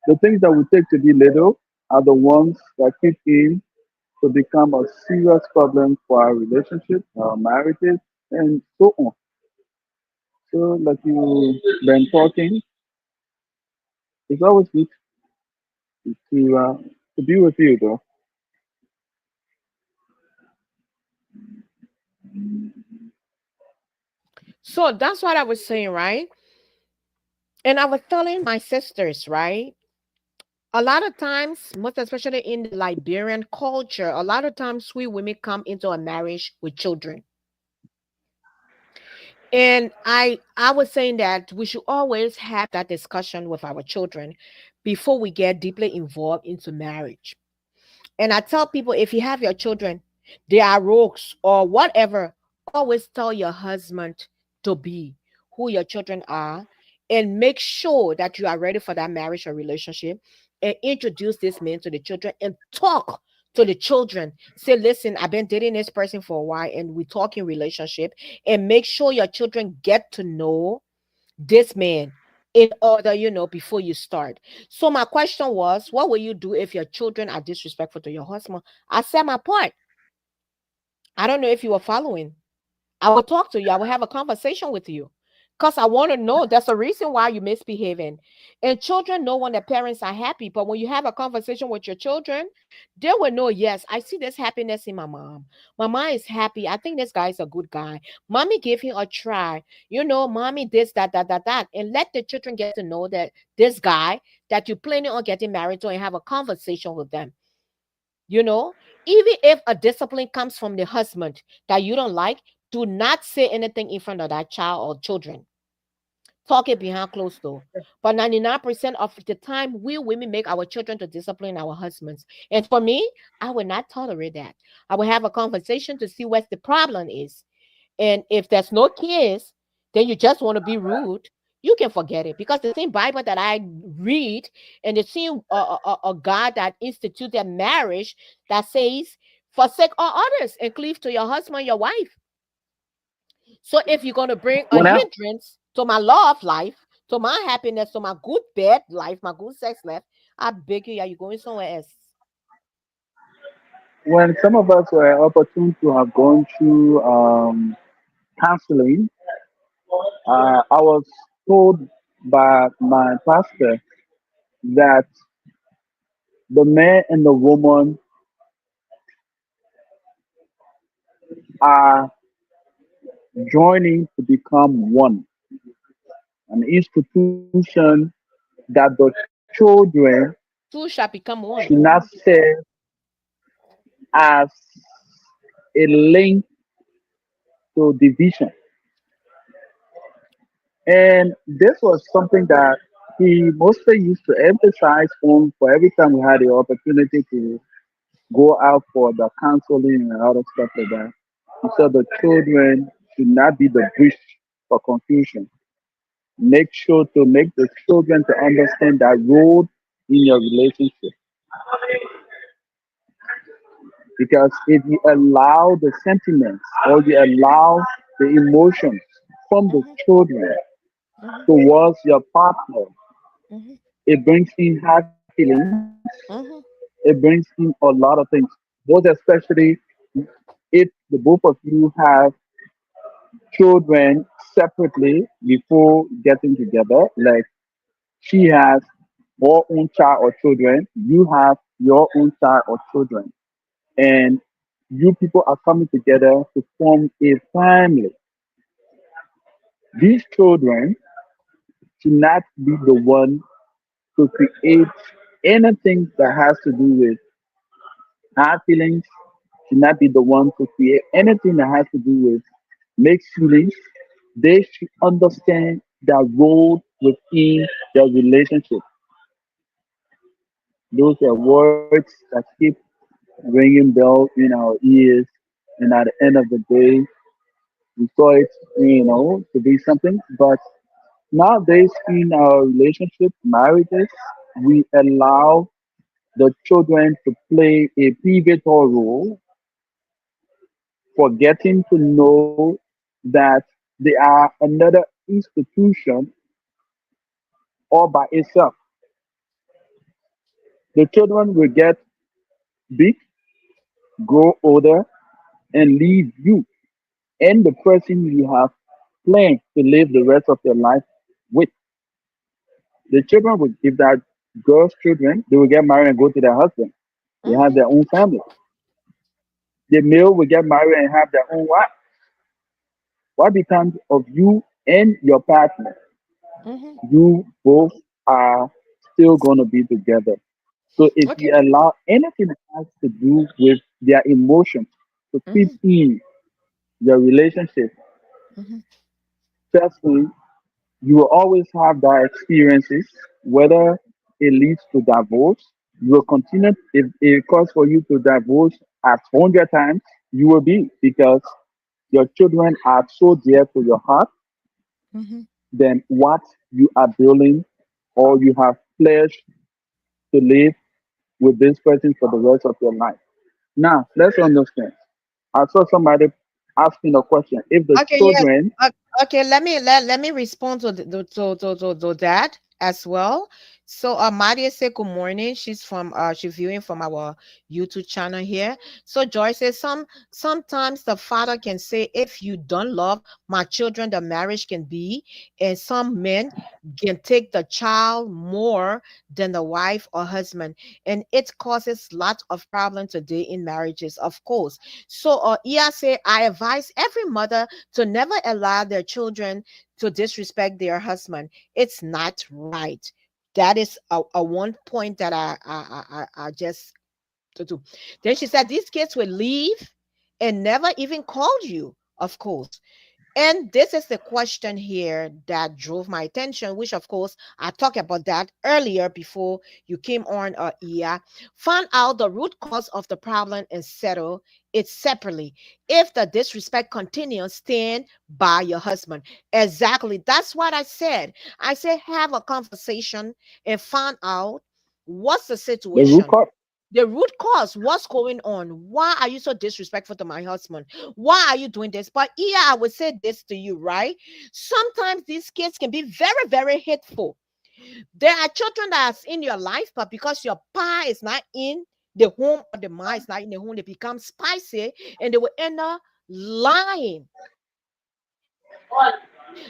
the things that we take to be little are the ones that keep in to become a serious problem for our relationship, our marriages, and so on. So, like you been talking, it's always good to be with you, though. So that's what I was saying, right? And I was telling my sisters, right? A lot of times, most especially in the Liberian culture, a lot of times we women come into a marriage with children. And I was saying that we should always have that discussion with our children before we get deeply involved into marriage. And I tell people, if you have your children, they are rogues or whatever, always tell your husband to be who your children are, and make sure that you are ready for that marriage or relationship, and introduce this man to the children and talk to the children. Say, listen, I've been dating this person for a while and we talk in relationship, and make sure your children get to know this man in order, before you start. So my question was, what will you do if your children are disrespectful to your husband? I said my part. I don't know if you were following. I will talk to you. I will have a conversation with you. Because I want to know. That's the reason why you're misbehaving. And children know when their parents are happy. But when you have a conversation with your children, they will know, yes, I see this happiness in my mom. My mom is happy. I think this guy is a good guy. Mommy gave him a try. Mommy this, that, that, that, that. And let the children get to know that this guy that you're planning on getting married to, and have a conversation with them. You know, even if a discipline comes from the husband that you don't like, do not say anything in front of that child or children. Talk it behind closed door. But 99% of the time, we women make our children to discipline our husbands. And for me, I would not tolerate that. I will have a conversation to see what the problem is. And if there's no kids, then you just want to be rude. You can forget it, because the same Bible that I read, and the same God that instituted marriage, that says, forsake all others and cleave to your husband, your wife. So if you're going to bring a When I, hindrance to my love life, to my happiness, to my good bed life, my good sex life, I beg you, are you going somewhere else? when some of us were opportune to have gone through counseling, I was told by my pastor that the man and the woman are joining to become one, an institution that the children Two shall become should one. not serve as a link to division. And this was something that he mostly used to emphasize on for every time we had the opportunity to go out for the counseling and other stuff like that. He said the children should not be the bridge for confusion. Make sure to make the children to understand that role in your relationship. Because if you allow the sentiments or you allow the emotions from the Mm-hmm, children mm-hmm, towards your partner, mm-hmm, it brings in hard feelings. mm-hmm, It brings in a lot of things. Most especially if the both of you have children separately before getting together. Like she has her own child or children, you have your own child or children, and you people are coming together to form a family. These children should not be the one to create anything that has to do with hard feelings, should not be the one to create anything that has to do with mixed feelings. They should understand their role within their relationship. Those are words that keep ringing bells in our ears, and at the end of the day, we saw it, to be something. But nowadays, in our relationship, marriages, we allow the children to play a pivotal role for getting to know that they are another institution all by itself. The children will get big, grow older, and leave you and the person you have planned to live the rest of your life with. The children will, if that girl's children, they will get married and go to their husband. They have Mm-hmm. their own family. The male will get married and have their own wife. What becomes of you and your partner? Mm-hmm. You both are still going to be together. So if Okay. you allow anything that has to do with their emotions to creep Mm-hmm. in your relationship, Mm-hmm. trust me, you will always have that experiences, whether it leads to divorce. You will continue, if it calls for you to divorce at 100 times, you will be, because your children are so dear to your heart Mm-hmm. than what you are building or you have pledged to live with this person for the rest of your life. Now, let's understand. I saw somebody asking a question. If the Okay, yes. children, Uh, okay, let me respond to that as well. So Maria said good morning. She's viewing from our YouTube channel here. So Joy says sometimes the father can say, if you don't love my children, the marriage can be, and some men can take the child more than the wife or husband, and it causes lots of problems today in marriages, of course. So Ia say, I advise every mother to never allow their children to disrespect their husband. It's not right. That is a one point that I just to do. Then she said these kids will leave and never even called you, of course. And this is the question here that drove my attention, which of course I talked about that earlier before you came on, Ia. Find out the root cause of the problem and settle it separately. If the disrespect continues, stand by your husband. Exactly. That's what I said. I said have a conversation and find out what's the the root situation, cause, the root cause, what's going on, why are you so disrespectful to my husband, why are you doing this? But yeah, I would say this to you, right? Sometimes these kids can be very, very hateful. There are children that's in your life, but because your pa is not in the home or the ma is not in the home, they become spicy and they will end up lying.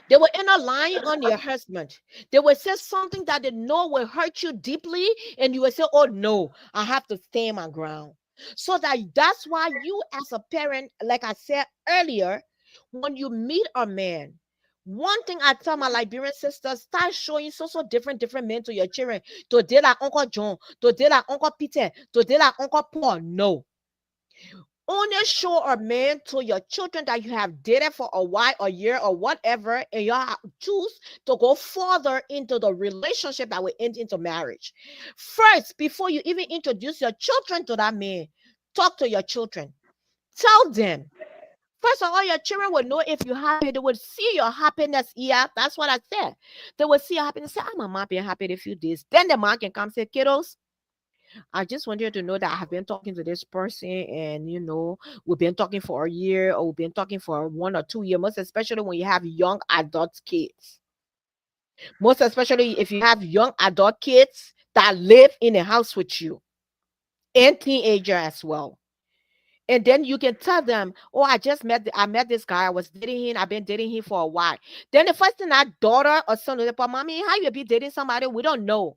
They will end up lying on your husband. They will say something that they know will hurt you deeply, and you will say, oh no, I have to stand my ground. So that's why you, as a parent, like I said earlier, when you meet a man, one thing I tell my Liberian sisters, start showing different men to your children. Today like Uncle John, today like Uncle Peter, today like Uncle Paul. No. Only show a man to your children that you have dated for a while, a year, or whatever, and you choose to go further into the relationship that will end into marriage. First, before you even introduce your children to that man, talk to your children. Tell them. First of all, your children will know if you're happy. They will see your happiness. Yeah, that's what I said. They will see your happiness. Say, I'm a mom being happy in a few days. Then the mom can come say, kiddos, I just want you to know that I have been talking to this person, and we've been talking for a year, or we've been talking for 1 or 2 years, most especially when you have young adult kids. Most especially if you have young adult kids that live in a house with you and teenager as well. And then you can tell them, oh, I met this guy, I was dating him, I've been dating him for a while. Then the first thing that daughter or son will say, but mommy, how you be dating somebody we don't know?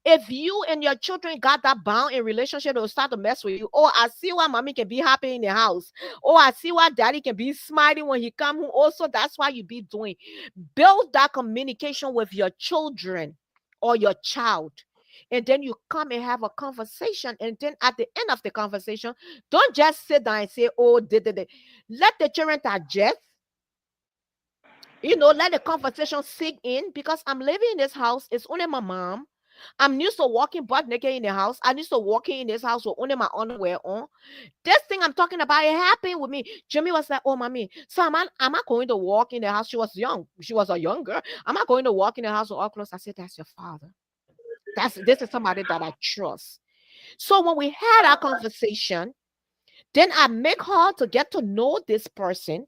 If you and your children got that bound in relationship, they'll start to mess with you. Oh, I see why mommy can be happy in the house. Oh, I see why daddy can be smiling when he come home. Also, that's why you be doing. Build that communication with your children or your child. And then you come and have a conversation. And then at the end of the conversation, don't just sit down and say, oh, let the children digest. Let the conversation sink in because I'm living in this house. It's only my mom. I'm used to walking butt naked in the house. I'm used to walking in this house with only my underwear on. This thing I'm talking about, it happened with me. Jimmy was like, oh, mommy, so am I going to walk in the house? She was young. She was a young girl. Am I going to walk in the house with all clothes? I said, that's your father. This is somebody that I trust. So when we had our conversation, then I make her to get to know this person,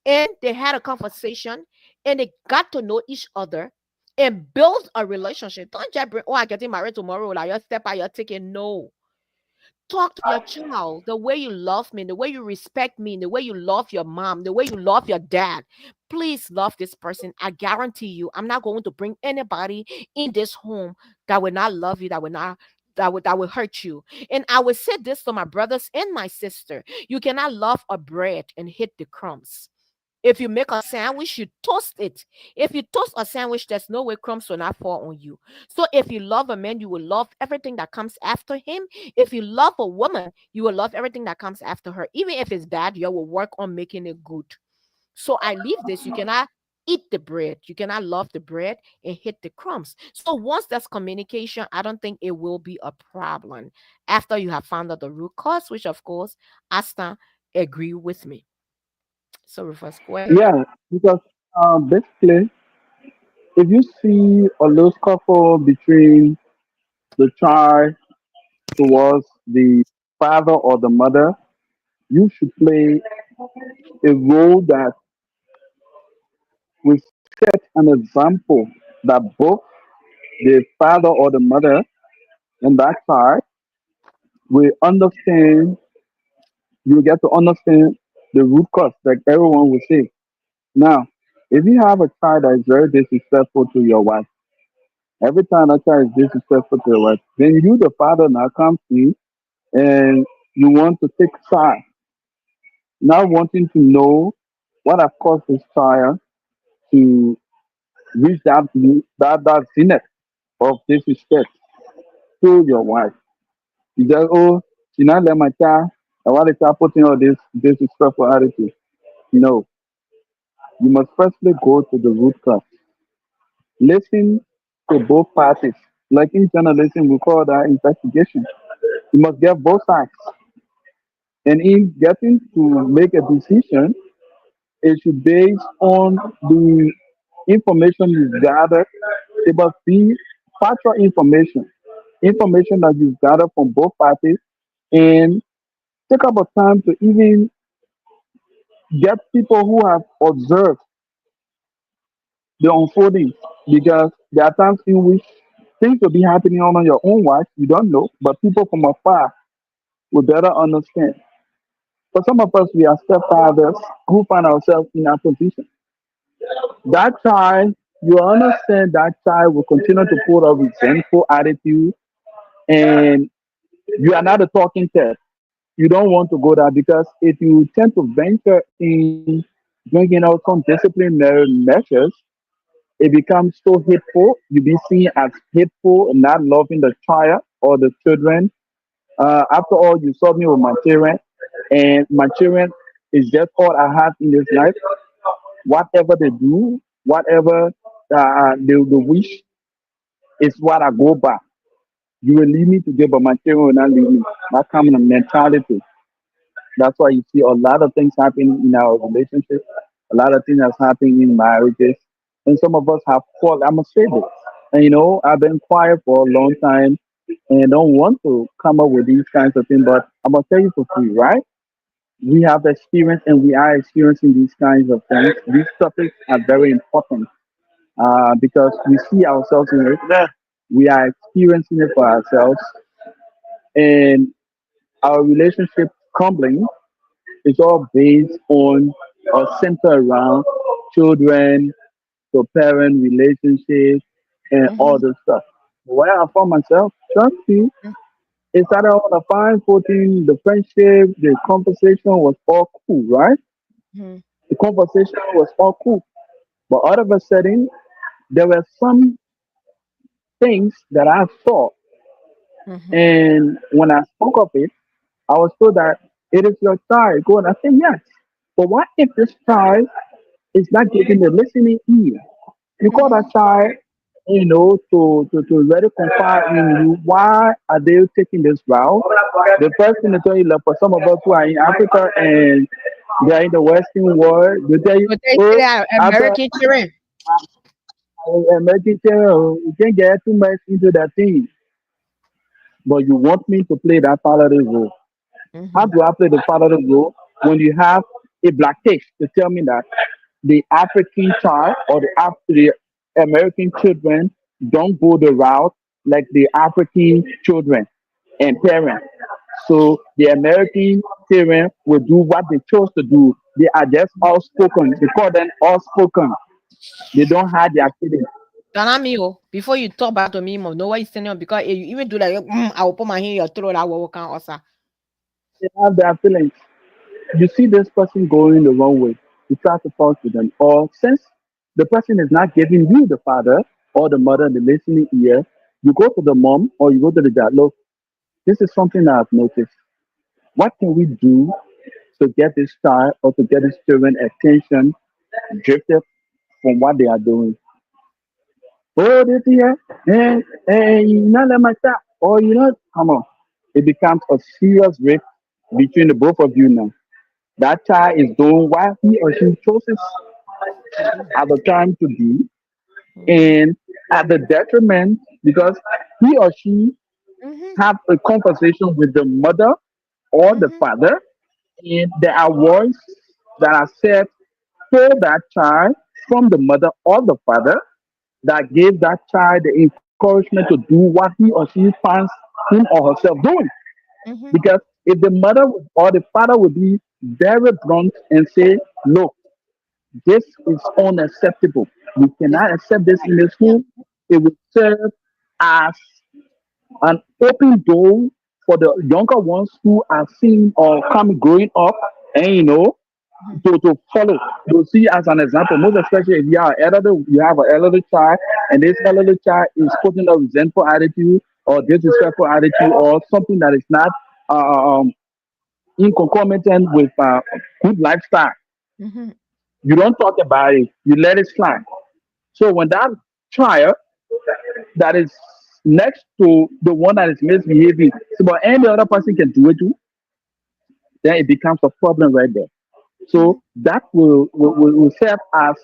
and they had a conversation, and they got to know each other and build a relationship. Don't just bring, oh, I getting married tomorrow, like your step by your ticket. No. Talk to your child the way you love me, the way you respect me, the way you love your mom, the way you love your dad. Please love this person. I guarantee you, I'm not going to bring anybody in this home that will not love you, that will hurt you. And I will say this to my brothers and my sister: you cannot love a bread and hit the crumbs. If you make a sandwich, you toast it. If you toast a sandwich, there's no way crumbs will not fall on you. So if you love a man, you will love everything that comes after him. If you love a woman, you will love everything that comes after her. Even if it's bad, you will work on making it good. So I leave this. You cannot eat the bread. You cannot love the bread and hit the crumbs. So once there's communication, I don't think it will be a problem after you have found out the root cause, which of course, Asta agree with me. So Rufus, go ahead. Yeah, because basically, if you see a loose couple between the child towards the father or the mother, you should play a role that will set an example that both the father or the mother and that child will understand, you get to understand the root cause, like everyone will say. Now, if you have a child that is very disrespectful to your wife, every time that child is disrespectful to your wife, then you, the father, now comes in and you want to take side, now wanting to know what have caused this child to reach that zenith of disrespect to your wife. You just, oh, she not let my child, and why the child putting all this disrespectful attitude? No, you must firstly go to the root cause. Listen to both parties. Like in journalism, we call that investigation. You must get both sides. And in getting to make a decision, it should base on the information you've gathered. It must be factual information, information that you've gathered from both parties, and take up a time to even get people who have observed the unfolding, because there are times in which things will be happening on your own watch, you don't know, but people from afar will better understand. For some of us, we are stepfathers who find ourselves in our position. That child, you understand that child will continue to put a resentful attitude, and you are not a talking test. You don't want to go there because if you tend to venture in bringing out some disciplinary measures, it becomes so hateful. You be seen as hateful and not loving the child or the children. After all, you saw me with my children, and my children is just all I have in this life. Whatever they do, whatever they wish, is what I go by. You will leave me today, but my children will not leave me. That kind of mentality. That's why you see a lot of things happening in our relationship, a lot of things that's happening in marriages, and some of us have fought. I'm gonna say this, and I've been quiet for a long time, and don't want to come up with these kinds of things, but I'm gonna tell you for free, right? We have experience, and we are experiencing these kinds of things. These topics are very important because we see ourselves in it. We are experiencing it for ourselves, and our relationship crumbling it's all based on or centered around children, to parent relationships, and all Mhm. this stuff. Where I found myself, trust me, it started on a fine footing. The friendship, the conversation was all cool, right? Mhm. The conversation was all cool. But all of a sudden, there were some things that I saw. Mhm. And when I spoke of it, I was told that it is your child. Go and I said, yes. But what if this child is not getting the listening ear? You call that Mhm. child, to really confide in you. Why are they taking this route? The first thing they tell you, like for some of us who are in Africa and they are in the Western world, they tell you, But they say oh, that after American children. American channel, you can't get too much into that thing. But you want me to play that fatherly role. How Mhm. do I play the fatherly role when you have a black text to tell me that the African child or the American children don't go the route like the African children and parents. So the American parents will do what they chose to do. They are just outspoken. They call them outspoken. They don't hide their feelings. Donna me, oh, before you talk back to me, mom, know what you saying because if you even do like, I will put my hand in your throat. I will can also. They have their feelings. You see this person going the wrong way, you try to talk to them. Or since the person is not giving you the father or the mother the listening ear, you go to the mom or you go to the dad. Look, this is something I've noticed. What can we do to get this child or to get this children attention drifted from what they are doing? Oh, this here, you not let my child, or you know, come on. It becomes a serious rift between the both of you now. That child is doing what he or she chooses at the time to do, Mhm. and at the detriment because he or she Mhm. have a conversation with the mother or the Mhm. father, and there are words that are said to that child from the mother or the father that give that child the encouragement to do what he or she finds him or herself doing. Mhm. Because if the mother or the father would be very blunt and say, look, this is unacceptable. We This cannot is accept this in the yeah. school. It will serve as an open door for the younger ones who are seeing or come growing up and Mhm. to follow. You'll see as an example, most especially if you have an elderly child and this elderly child is putting a resentful attitude or disrespectful attitude or something that is not in concomitant with good lifestyle. Mhm. You don't talk about it. You let it slide. So when that child that is next to the one that is misbehaving, so but any other person can do it too, then it becomes a problem right there. Mhm. So that will serve as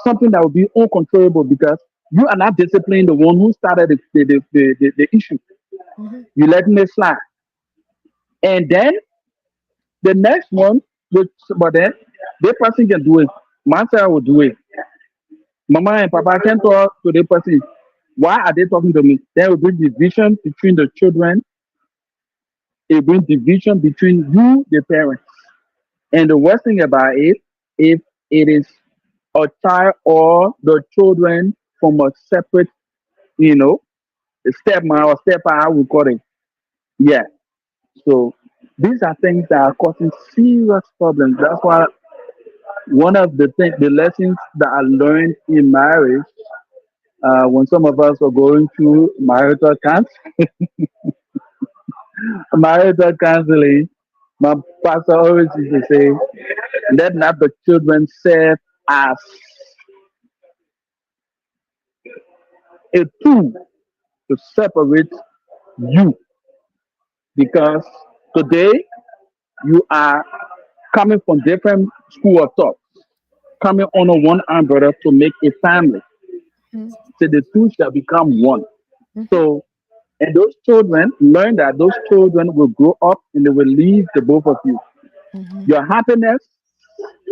something that will be uncontrollable because you are not disciplining the one who started the issue. Mhm. You letting it slide. And then the next one, which but then the person can do it. My child will do it. Mama and Papa can talk to the person. Why are they talking to me? There will be division between the children. It will bring division between you, the parents. And the worst thing about it, if it is a child or the children from a separate, you know, stepmom or stepfather, I would call it. Yeah. So these are things that are causing serious problems. That's why one of the lessons that I learned in marriage, when some of us were going through marital counseling, my pastor always used to say, let not the children serve as a tool to separate you because today you are coming from different school of thought, coming under one umbrella to make a family. Mhm. So the two shall become one. Mhm. So, and those children learn that those children will grow up and they will leave the both of you. Mhm. Your happiness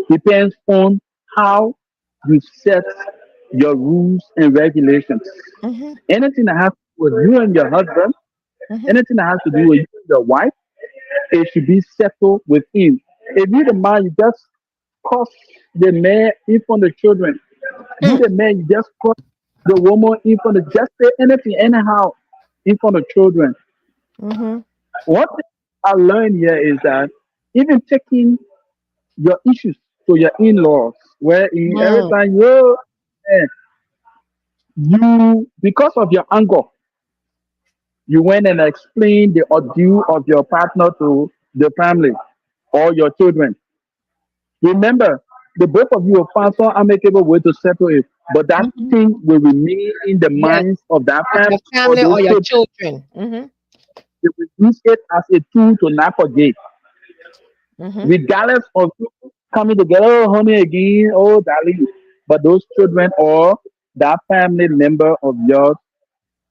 depends on how you set your rules and regulations. Mhm. Anything that has to do with you and your husband, Mhm. anything that has to do with you and your wife, it should be settled within. If you the man, you just curse the man in front of the children. You Mm, the man, you just curse the woman in front of, just say anything anyhow in front of children. mhm, One thing I learned here is that even taking your issues to your in-laws, where in every mm, time eh, you because of your anger, you went and explained the ordeal of your partner to the family or your children. Remember, the both of you will find some amicable way to settle it, but that mhm. thing will remain in the Yes, minds of that of family your or family those or your children. children. Mhm, They will use it as a tool to not forget, mhm, regardless of you coming together, oh, honey, again, oh, darling. But those children or that family member of yours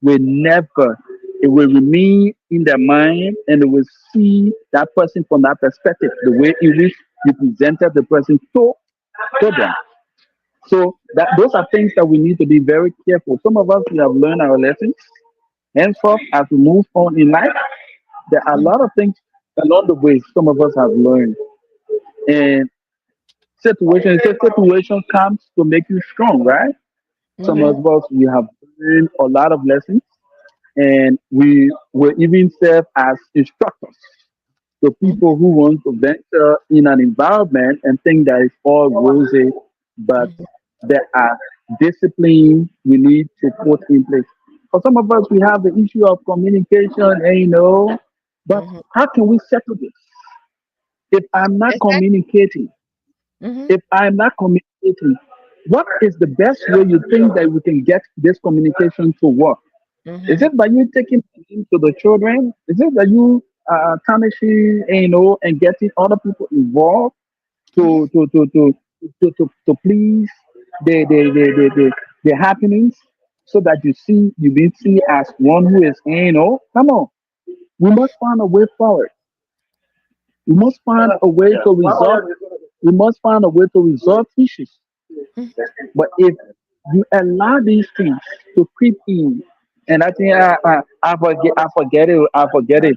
will never, it will remain in their mind and they will see that person from that perspective, the way in which you presented the person to them. So that those are things that we need to be very careful. Some of us we have learned our lessons. Henceforth, as we move on in life, there are a mhm, lot of things along the way some of us have learned. And situation comes to make you strong, right? Some mhm, of us we have learned a lot of lessons and we will even serve as instructors to mhm, people who want to venture in an environment and think that it's all rosy, but mhm, there are discipline we need to put in place. For some of us, we have the issue of communication, and but mhm. how can we settle this? If I'm not Exactly. communicating, Mhm, if I'm not communicating, what is the best way you think that we can get this communication to work? Is mhm, it by you taking blame to the children? Is it by you tarnishing, and getting other people involved mhm, to please the happenings so that you be seen as one who is, come on. We must find a way forward. We must find a way to resolve. We must find a way to resolve issues. mhm, But if you allow these things to creep in, and I think I forget it.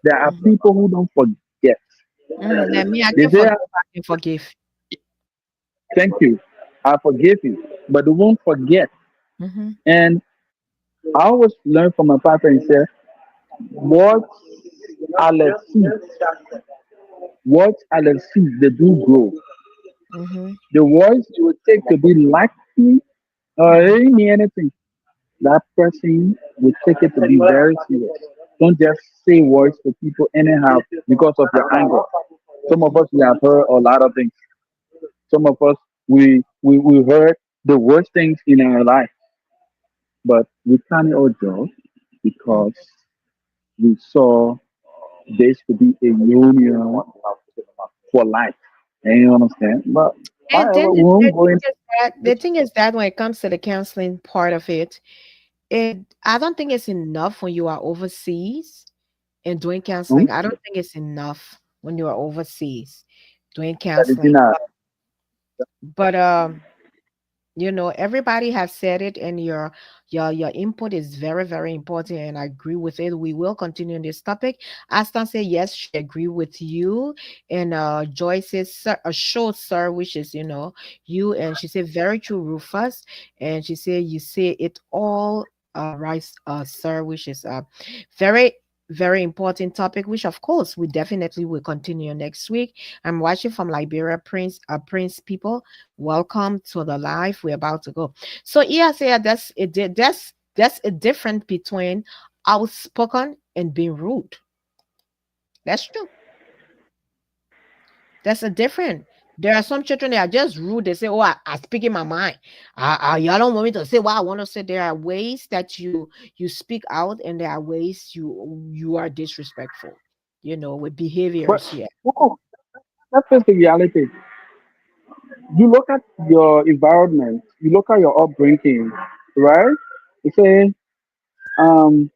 There are mhm, people who don't forget. mhm. Let me, I They can say, forgive, I can forgive. "Thank you, I forgive you," but they won't forget. Mhm, And I always learn from my pastor and say, "What are the seeds? What are the seeds they do grow? mhm, The words you would take to be like me or mhm, anything, that person will take it to be very serious. Don't just say words to people anyhow because of your anger. Some of mhm. us we have heard a lot of things. Some of us we heard the worst things in our life, but we can't all judge because we saw this to be a union for life. And you understand? But And then however, we won't go into the thing is that when it comes to the counseling part of it, I don't think it's enough when you are overseas and doing counseling. I don't think it's enough when you are overseas doing counseling. that. But everybody has said it, and your input is very, very important, and I agree with it. We will continue on this topic. Aston said yes, she agree with you. And Joy says sir, a short sir, which is you, and she said very true, Rufus. And she said you say it all right, sir, which is very, very important topic, which of course we definitely will continue next week. I'm watching from Liberia, Prince people. Welcome to the live. We're about to go. So yes, yeah, that's it. That's a difference between outspoken and being rude. That's true. That's a different. There are some children that are just rude. They say, "Oh, I speak in my mind. Y'all don't want me to say what I want to say." There are ways that you speak out, and there are ways you are disrespectful. With But behaviors. Yeah. no, that's just the reality. You look at your environment, you look at your upbringing, right? You say, um,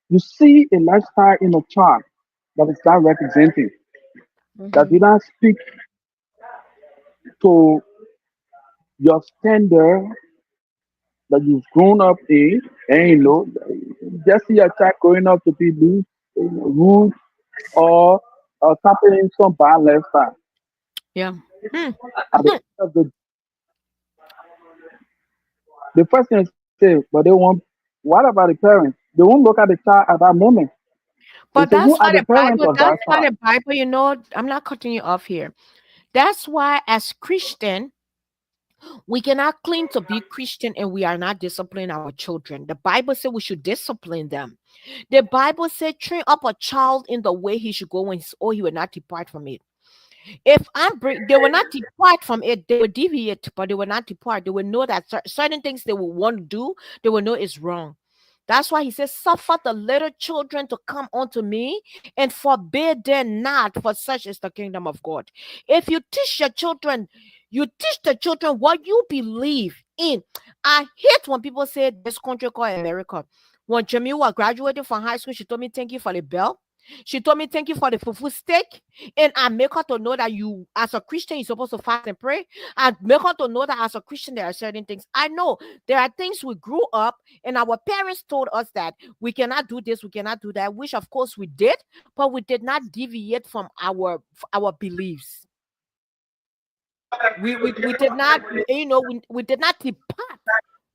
you see a lifestyle in a chart that is not representing, that Mm-hmm. do not speak to your standard that you've grown up in, and just see a child growing up to be rude or accompanying some bad lifestyle. Yeah. Hmm. At the end of the first thing they say, but they won't. What about the parents? They won't look at the child at that moment. They But say, who that's are why the the parents Bible, of that that's why child? the Bible, I'm not cutting you off here. That's why as Christian, we cannot claim to be Christian and we are not disciplining our children. The Bible said we should discipline them. The Bible said train up a child in the way he should go and or he will not depart from it. If they will not depart from it, they will deviate, but they will not depart. They will know that certain things they will want to do, they will know is wrong. That's why he says, suffer the little children to come unto me and forbid them not, for such is the kingdom of God. If you teach your children, you teach the children what you believe in. I hate when people say this country called America. When Jamila graduated from high school, she told me, thank you for the bell. She told me, thank you for the fufu steak. And I make her to know that you, as a Christian, you're supposed to fast and pray. I make her to know that as a Christian, there are certain things. I know there are things we grew up and our parents told us that we cannot do this, we cannot do that, which of course we did, but we did not deviate from our beliefs. We did not, we did not depart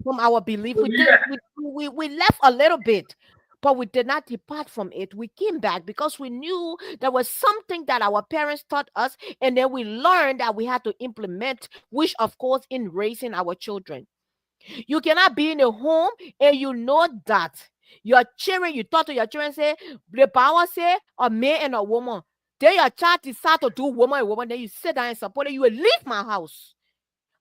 from our belief. We left a little bit, but we did not depart from it. We came back because we knew there was something that our parents taught us, and then we learned that we had to implement, which of course in raising our children. You cannot be in a home and you know that your children, you talk to your children, say, the power say a man and a woman. Then your child decide to do woman and woman, then you sit down and support it. You will leave my house.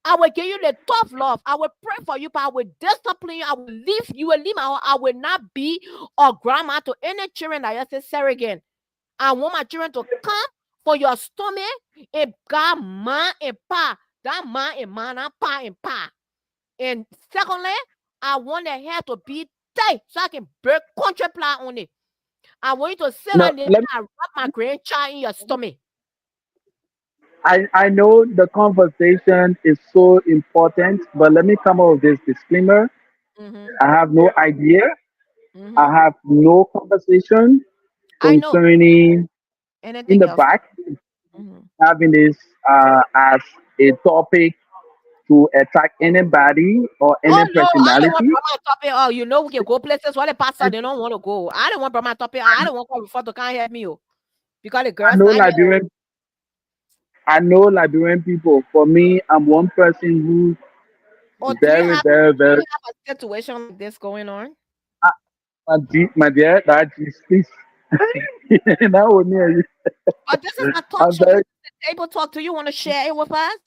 I will give you the tough love. I will pray for you, but I will discipline you. I will leave you. Will leave my house. I will not be a grandma to any children that you say, Sarah again. I want my children to come for your stomach and God, ma and pa. That ma and ma, not pa and pa. And secondly, I want the hair to be tight so I can break country ply on it. I want you to sit No, on there let and rub my grandchild in your stomach. I know the conversation is so important, but let me come up with this disclaimer. Mm-hmm. I have no idea. I Mm-hmm. have no conversation I know concerning in anything the else. back Mm-hmm. having this as a topic to attack anybody or Oh any no, I don't want personality. Brahma topic. Oh, we can go places where the pastor they don't want to go. I don't want Brahma topic. I don't want to refer to can't help me. Oh, because the I girls know not here. Oh. Liberian. I know Liberian people. For me, I'm one person who's Or very, very, do very. you have a situation like this going on? Uh, my dear, that is please. That would me. But this is a talk I'm show. This very. is a table talk. Do you want to share it with us?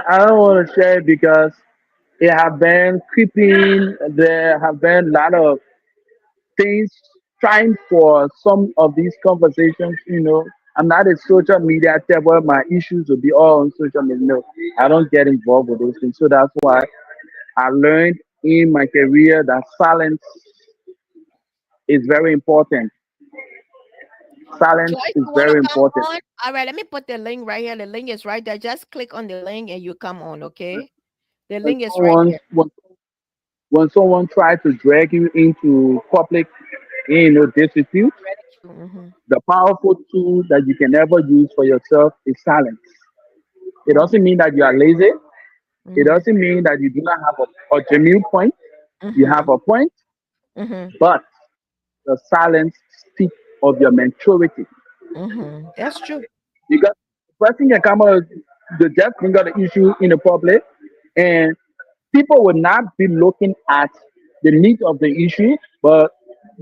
I don't want to share it because it have been creeping. There have been a lot of things trying for some of these conversations. I'm not a social media type where my issues will be all on social media. No, I don't get involved with those things. So that's why I learned in my career that silence is very important. Silence Joyce, is you want to very come important. on? All right, let me put the link right here. The link is right there. Just click on the link and you come on, okay? The When link is right someone here. when, when someone tries to drag you into public, disrepute, Ridicule. Mm-hmm. the powerful tool that you can never use for yourself is silence. It Mm-hmm. doesn't mean that you are lazy. It Mm-hmm. doesn't mean that you do not have a genuine point. You have Mm-hmm. a point, Mm-hmm. but the silence speaks of your maturity. Mm-hmm. That's true. Because the person can come out, the just bring out the issue in the public, and people will not be looking at the need of the issue, but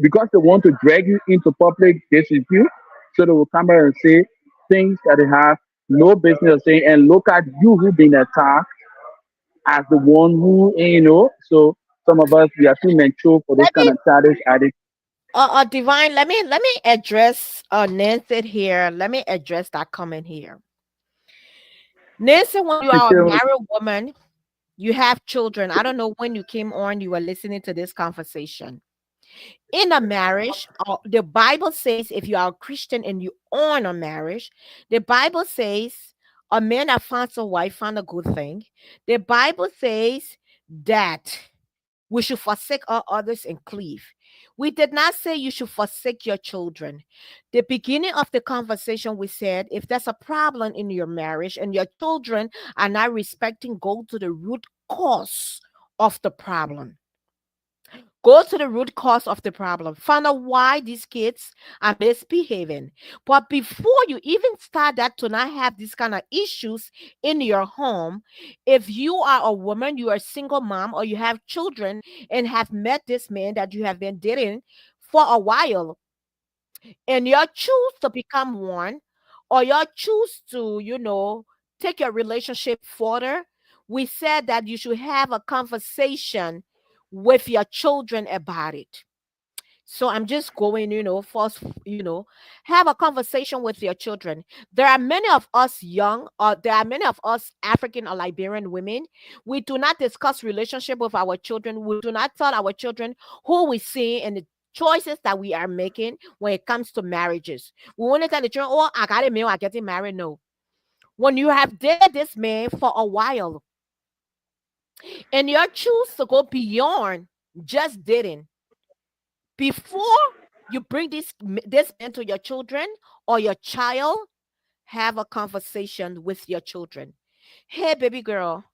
because they want to drag you into public disrepute, so they will come out and say things that they have no business saying, and look at you who been attacked as the one who, so some of us, we are too mature for those Let kind me of childish attitudes. Divine, let me address Nancy here. Let me address that comment here. Nancy, when you are a married woman, you have children. I don't know when you came on, you were listening to this conversation. In a marriage, the Bible says if you are a Christian and you own a marriage, the Bible says a man that finds a wife find a good thing. The Bible says that We should forsake all others and cleave. We did not say you should forsake your children. The beginning of the conversation, we said if there's a problem in your marriage and your children are not respecting, go to the root cause of the problem. Go to the root cause of the problem. Find out why these kids are misbehaving. But before you even start that to not have these kind of issues in your home, if you are a woman, you are a single mom, or you have children and have met this man that you have been dating for a while, and you choose to become one, or you choose to, take your relationship further, we said that you should have a conversation with your children about it. So I'm just going, first, have a conversation with your children. There are many of us young, or there are many of us African or Liberian women. We do not discuss relationship with our children. We do not tell our children who we see and the choices that we are making when it comes to marriages. We want to tell the children, oh, I got a man, I'm getting married. No. When you have dated this man for a while and you choose to go beyond just dating, before you bring this man to your children or your child, have a conversation with your children. Hey, baby girl,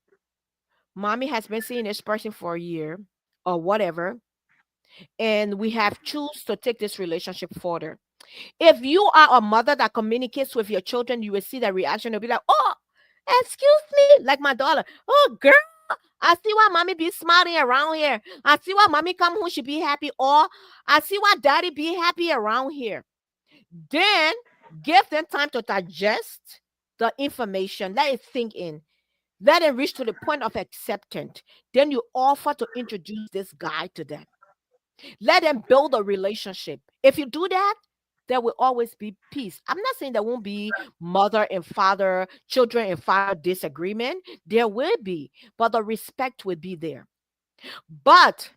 mommy has been seeing this person for a year or whatever, and we have choose to take this relationship further. If you are a mother that communicates with your children, you will see the reaction. They'll be like, oh, excuse me, like my daughter. Oh, girl, I see why mommy be smiling around here. I see why mommy come home, she be happy. Or I see why daddy be happy around here. Then give them time to digest the information. Let it sink in. Let it reach to the point of acceptance. Then you offer to introduce this guy to them. Let them build a relationship. If you do that, there will always be peace. I'm not saying there won't be mother and father, children and father disagreement. There will be, but the respect will be there. But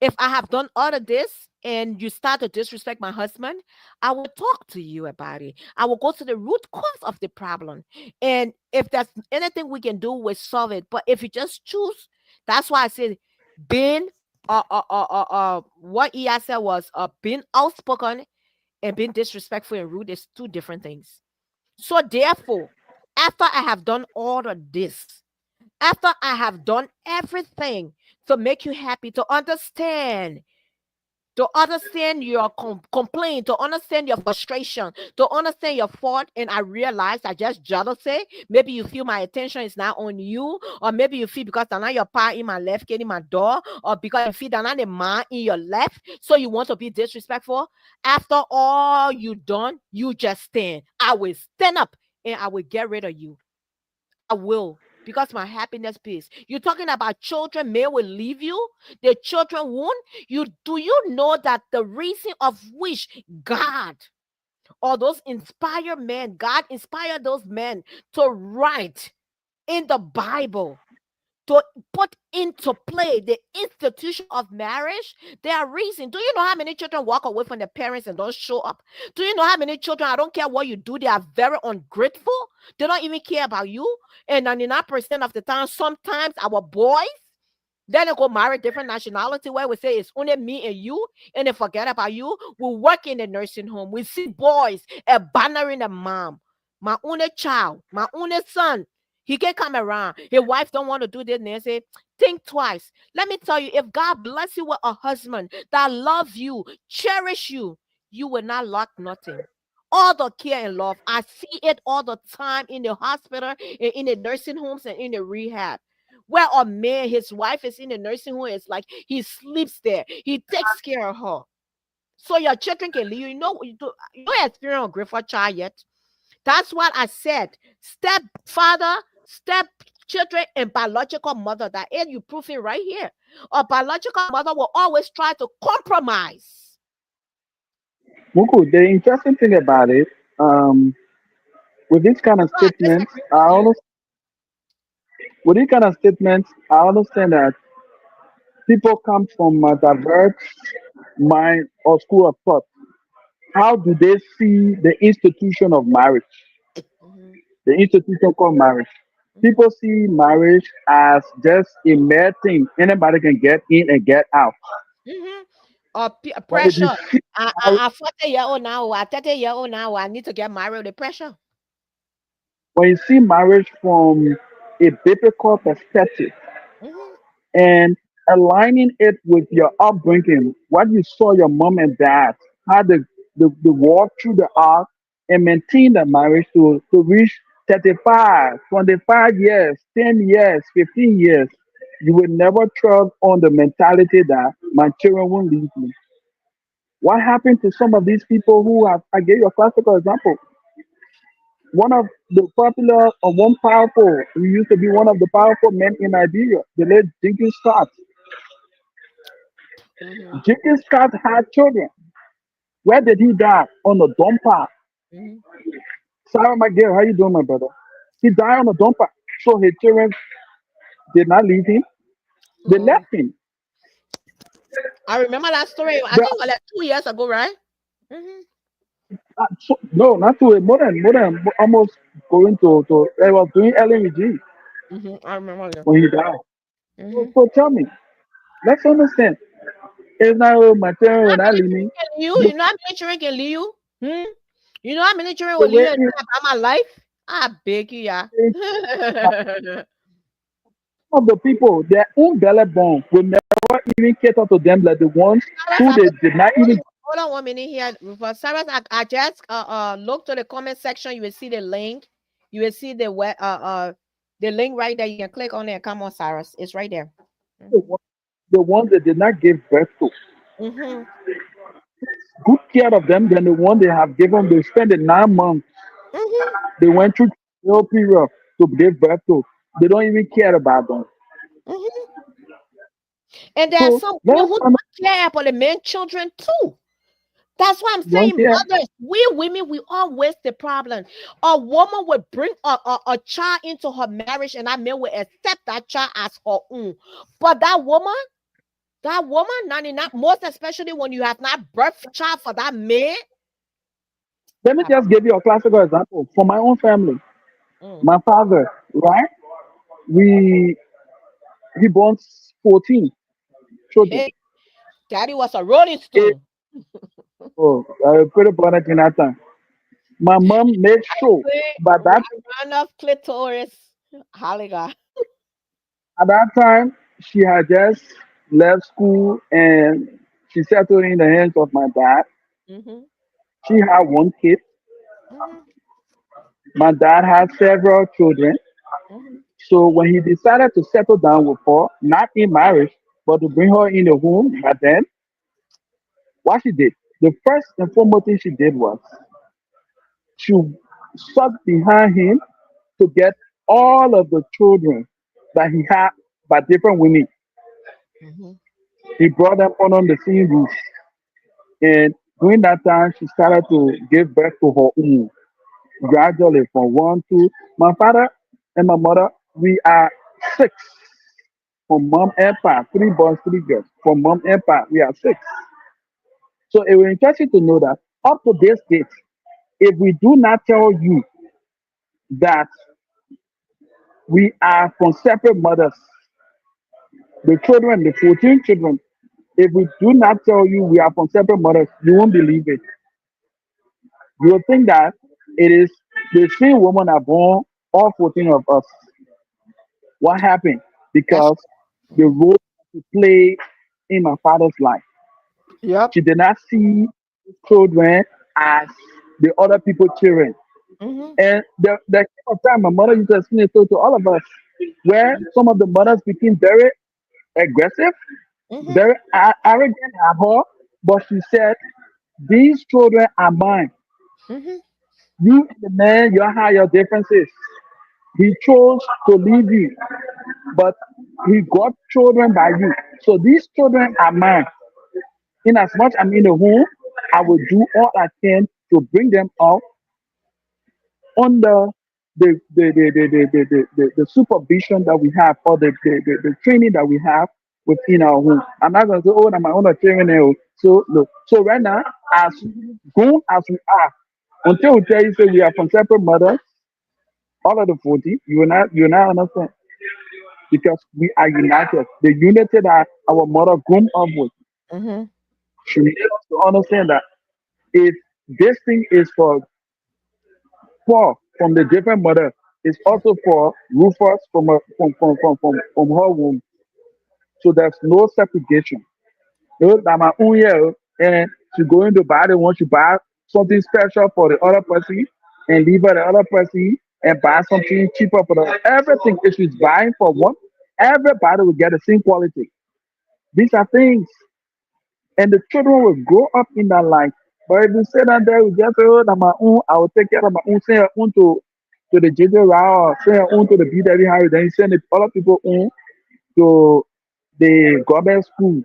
if I have done all of this and you start to disrespect my husband, I will talk to you about it. I will go to the root cause of the problem. And if there's anything we can do, we solve it. But if you just choose, that's why I said being what Ia said was being outspoken and being disrespectful and rude is two different things. So therefore, after I have done all of this, after I have done everything to make you happy, to understand your complaint, to understand your frustration, to understand your fault. And I realized I just jealousy. Maybe you feel my attention is not on you, or maybe you feel because I'm not your pa in my left, getting my door, or because you feel that I'm the man in your left, so you want to be disrespectful. After all you done, you just stand. I will stand up and I will get rid of you. I will. Because my happiness peace. You're talking about children, may will leave you. The children won't. Do you know that the reason of which God or those inspired men, God inspired those men to write in the Bible, to put into play the institution of marriage? There are reasons. Do you know how many children walk away from their parents and don't show up? Do you know how many children, I don't care what you do, they are very ungrateful? They don't even care about you. And 99% of the time, sometimes our boys, then they go marry different nationality where we say it's only me and you, and they forget about you. We work in the nursing home. We see boys abandoning the mom. My only child, my only son, he can come around. His wife don't want to do this. And they say, think twice. Let me tell you, if God bless you with a husband that love you, cherish you, you will not lack nothing. All the care and love. I see it all the time in the hospital, in the nursing homes, and in the rehab. Where a man, his wife is in the nursing home, it's like he sleeps there. He takes care of her. So your children can leave. You don't experience a grateful child yet. That's what I said. Stepfather, step children, and biological mother. That is you proving right here. A biological mother will always try to compromise. Muku, the interesting thing about it, with this kind of So I statements, disagree with you. I understand that people come from a diverse mind or school of thought. How do they see the institution of marriage? Mhm. The institution called marriage. People see marriage as just a mere thing. Anybody can get in and get out. Mm-hmm. Or But if you pressure. see marriage, I 40-year-old now, I 30-year-old now, I need to get married. The pressure. when you see marriage from a biblical perspective, Mm-hmm. and aligning it with your upbringing, what you saw your mom and dad, how they walk through the arc and maintain the marriage to reach 35, 25 years, 10 years, 15 years. You will never trust on the mentality that my children won't leave me. What happened to some of these people who have, I gave you a classical example. One of the popular, or one powerful, he used to be one of the powerful men in Nigeria, the late Jenkins Scott. Mm-hmm. Jenkins Scott had children. Where did he die? On the dumper. Mm-hmm. Sarah McGill, how you doing, my brother? He died on the dumper. So his children did not leave him. They Oh, left him. I remember that story. I They, think it was like 2 years ago, right? Mm-hmm. no, not to more than almost going to. I was doing LMG Mm-hmm. I remember that. when he died. So, Mm-hmm. so tell me, let's understand. It's not my children How will not many leave me. children can you? The, You know how many children can leave you? Hmm? You know how many children will the leave way you and say about my life? I beg you, yeah. some of the people, their own belly bone will never even cater to them like the ones Cyrus, who I they will did not even. hold on 1 minute here. For Cyrus, I just look to the comment section. You will see the link. You will see the link right there. You can click on it. Come on, Cyrus. It's right there. The ones that did not give birth to. Mm-hmm. Good care of them than the one they have given. They spent the 9 months. Mm-hmm. They went through no period to give birth to. They don't even care about them. Mm-hmm. And there are So some let women us who don't care for the men children too. That's why I'm don't saying, care. mothers, we women, we always the problem. A woman would bring a child into her marriage, and that man will accept that child as her own. But that woman, 99, most especially when you have not birthed child for that man. Let me Ah, just give you a classical example for my own family. mm. My father, right? We he born 14 children. Hey, daddy was a rolling Eight, stone. oh, pretty born at that time. My mom made sure Say, by that run of clitoris. Hallelujah. at that time she had just left school and she settled in the hands of my dad. Mm-hmm, She had one kid. mm-hmm, My dad had several children. mm-hmm, So when he decided to settle down with her, not in marriage, but to bring her in the home, but then what she did, the first and foremost thing she did was she sought behind him to get all of the children that he had by different women. mm-hmm, He brought them under the same roof. And during that time, she started to give birth to her own gradually from one, two. My father and my mother, we are six from mom and pap, three boys, three girls. From mom and pap, we are six. So it will interest you to know that up to this date, if we do not tell you that we are from separate mothers, the children, the 14 children, if we do not tell you we are from separate mothers, you won't believe it. You will think that it is the same woman that born all 14 of us. What happened? that's Because the mm-hmm. role she played in my father's life. Yep. She did not see children as the other people's children. Mm-hmm, And the kind of time my mother used to explain it to all of us, where some of the mothers became very aggressive, mm-hmm, very arrogant at her, but she said, these children are mine. mm-hmm, You, the man, you have your differences. He chose to leave you, but he got children by you. So these children are mine. In as much I'm in the home, I will do all I can to bring them up under the supervision that we have or the training that we have within our home. I'm not going to say, oh, I'm my own training now. So, look, so right now, as mm-hmm, grown as we are, until we tell you say we are from separate mothers, all of the 40, you will not understand because we are united. The unity that our mother grew up with Mm-hmm. should make us to understand that if this thing is for Paul from the different mother, it's also for Rufus from her womb. So there's no segregation. No, that my own year and to go into buy the want to buy something special for the other person and leave for the other person and buy something cheaper for the everything. If she's buying for one, everybody will get the same quality. These are things, and the children will grow up in that life. But if you say that there, we just say, oh, that my own, I will take care of my own, send your own to the JJ Rao, or send your own to the BW Harry, then you send the other people own to the government school.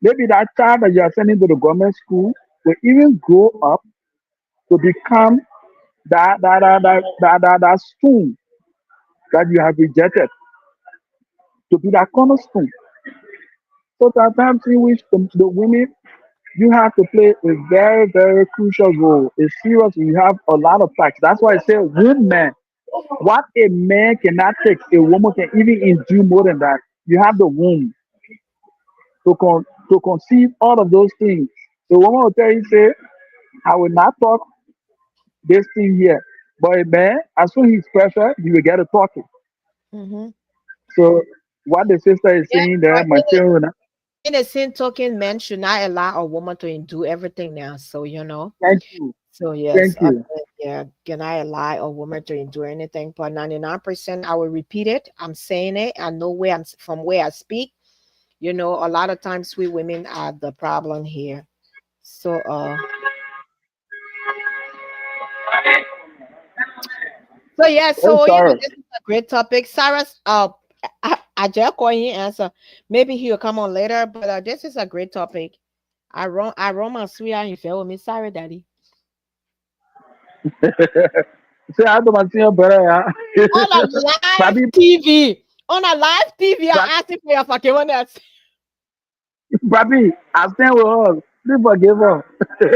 Maybe that child that you are sending to the government school will even grow up to become that spoon that you have rejected, to be that cornerstone. So sometimes in which the women, you have to play a very, very crucial role. It's serious. You have a lot of facts. That's why I say women. What a man cannot take, a woman can even endure more than that. You have the womb to conceive all of those things. The woman will tell you, say, I will not talk this thing here. But a man, as soon as he's pressure, you will get a talking. Mm-hmm. So what the sister is Yeah, saying there, but my children, in the same token, men should not allow a woman to do everything now. So thank you. So yes, Thank you. yeah, can I allow a woman to endure anything? But 99%, I will repeat it. I'm saying it. I know from where I speak. A lot of times we women are the problem here. So yeah, Oh, so sorry. this is a great topic. Sarah's I just call you answer. Maybe he'll come on later, but this is a great topic. I run my sweetheart and fell with me. Sorry, daddy. Say I to my senior brother, yeah. On a live Babi, TV. On a live TV, Babi, I asking for your forgiveness. Babi, I stand with her. Please forgive her.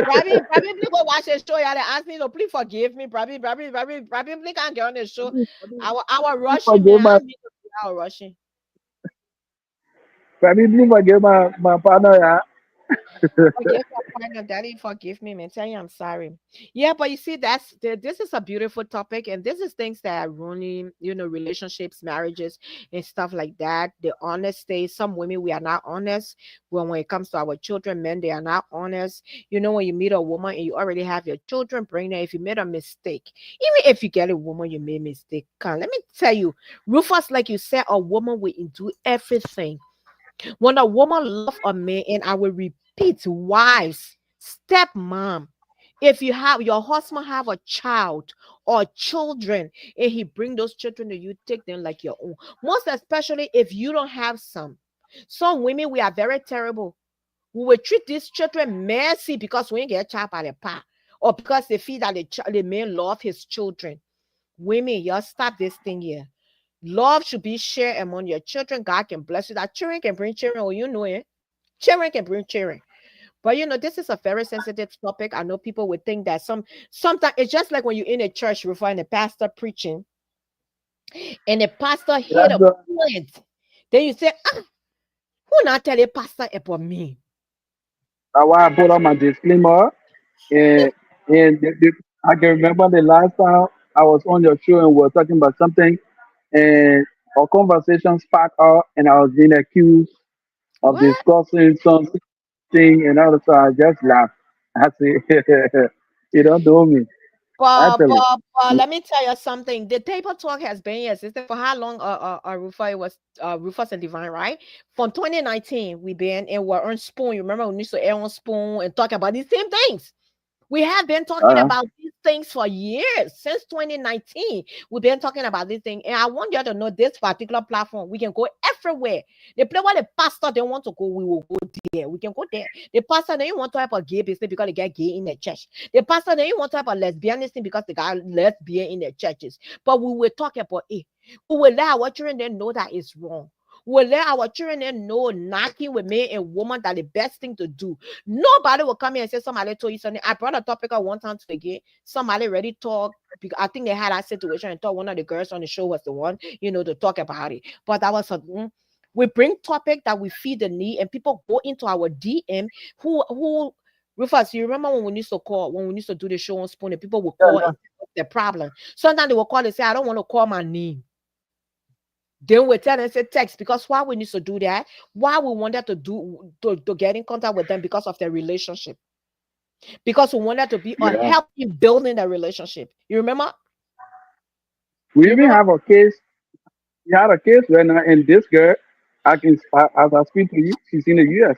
Probably go watch the show. Yeah, they ask me to please forgive me. Probably can't get on the show. Babi, Babi, I was please rushing, man. forgive my, I mean, I was rushing. Babi, please forgive my partner, yeah. Forgive your partner, daddy. Forgive me, man. Tell you I'm sorry. Yeah, but you see, this is a beautiful topic, and this is things that are ruining, relationships, marriages, and stuff like that. The honesty. Some women we are not honest when it comes to our children. Men they are not honest. When you meet a woman and you already have your children, bring them. If you made a mistake, even if you get a woman, you made mistake. Let me tell you, Rufus, like you said, a woman will do everything when a woman love a man, and I will repeat, wives, stepmom, if you have your husband have a child or children, and he bring those children to you, take them like your own. Most especially if you don't have some. Some women we are very terrible. We will treat these children mercy because we ain't get a child by the pa, or because they feel that the man love his children. Women, y'all stop this thing here. Love should be shared among your children. God can bless you. That children can bring children, or it. Children can bring children. But this is a very sensitive topic. I know people would think that sometimes it's just like when you're in a church, you find a pastor preaching, and the pastor hit That's a point. Then you say, who not tell the pastor about me? why I put on my disclaimer. And, I can remember the last time I was on your show and we were talking about something, and our conversation sparked out, and I was being accused of What? discussing something, and all of a sudden I just laughed. I say, you don't do me. Actually, But let me tell you something. The table talk has been here since for how long? Rufus it was Rufus and Divine, right? From 2019, we've been and we're on Spoon. You remember we used to air on Spoon and talk about these same things. We have been talking uh, about these things for years. Since 2019, we've been talking about this thing. And I want you to know this particular platform, we can go everywhere. The place where the pastor they want to go, we will go there. We can go there. The pastor they want to have a gay business because they get gay in the church. The pastor they want to have a lesbianism because they got lesbian in their churches. But we will talk about it. We will let our children then know that it's wrong. We'll let our children know knocking with men and woman that the best thing to do. Nobody will come here and say somebody told you something. I brought a topic up one time to again. Somebody already talked. I think they had that situation and thought one of the girls on the show was the one, to talk about it. But that was we bring topic that we feed the need, and people go into our DM who Rufus, you remember when we used to call, when we used to do the show on Spoon, and people would call and tell their problem. Sometimes they will call and say, I don't want to call my name. Then we tell them say text, because why we need to do that? Why we wanted to get in contact with them? Because of their relationship. Because we wanted to be a help in building the relationship. You remember? We even have a case. We had a case when and this girl, as I speak to you, she's in the US.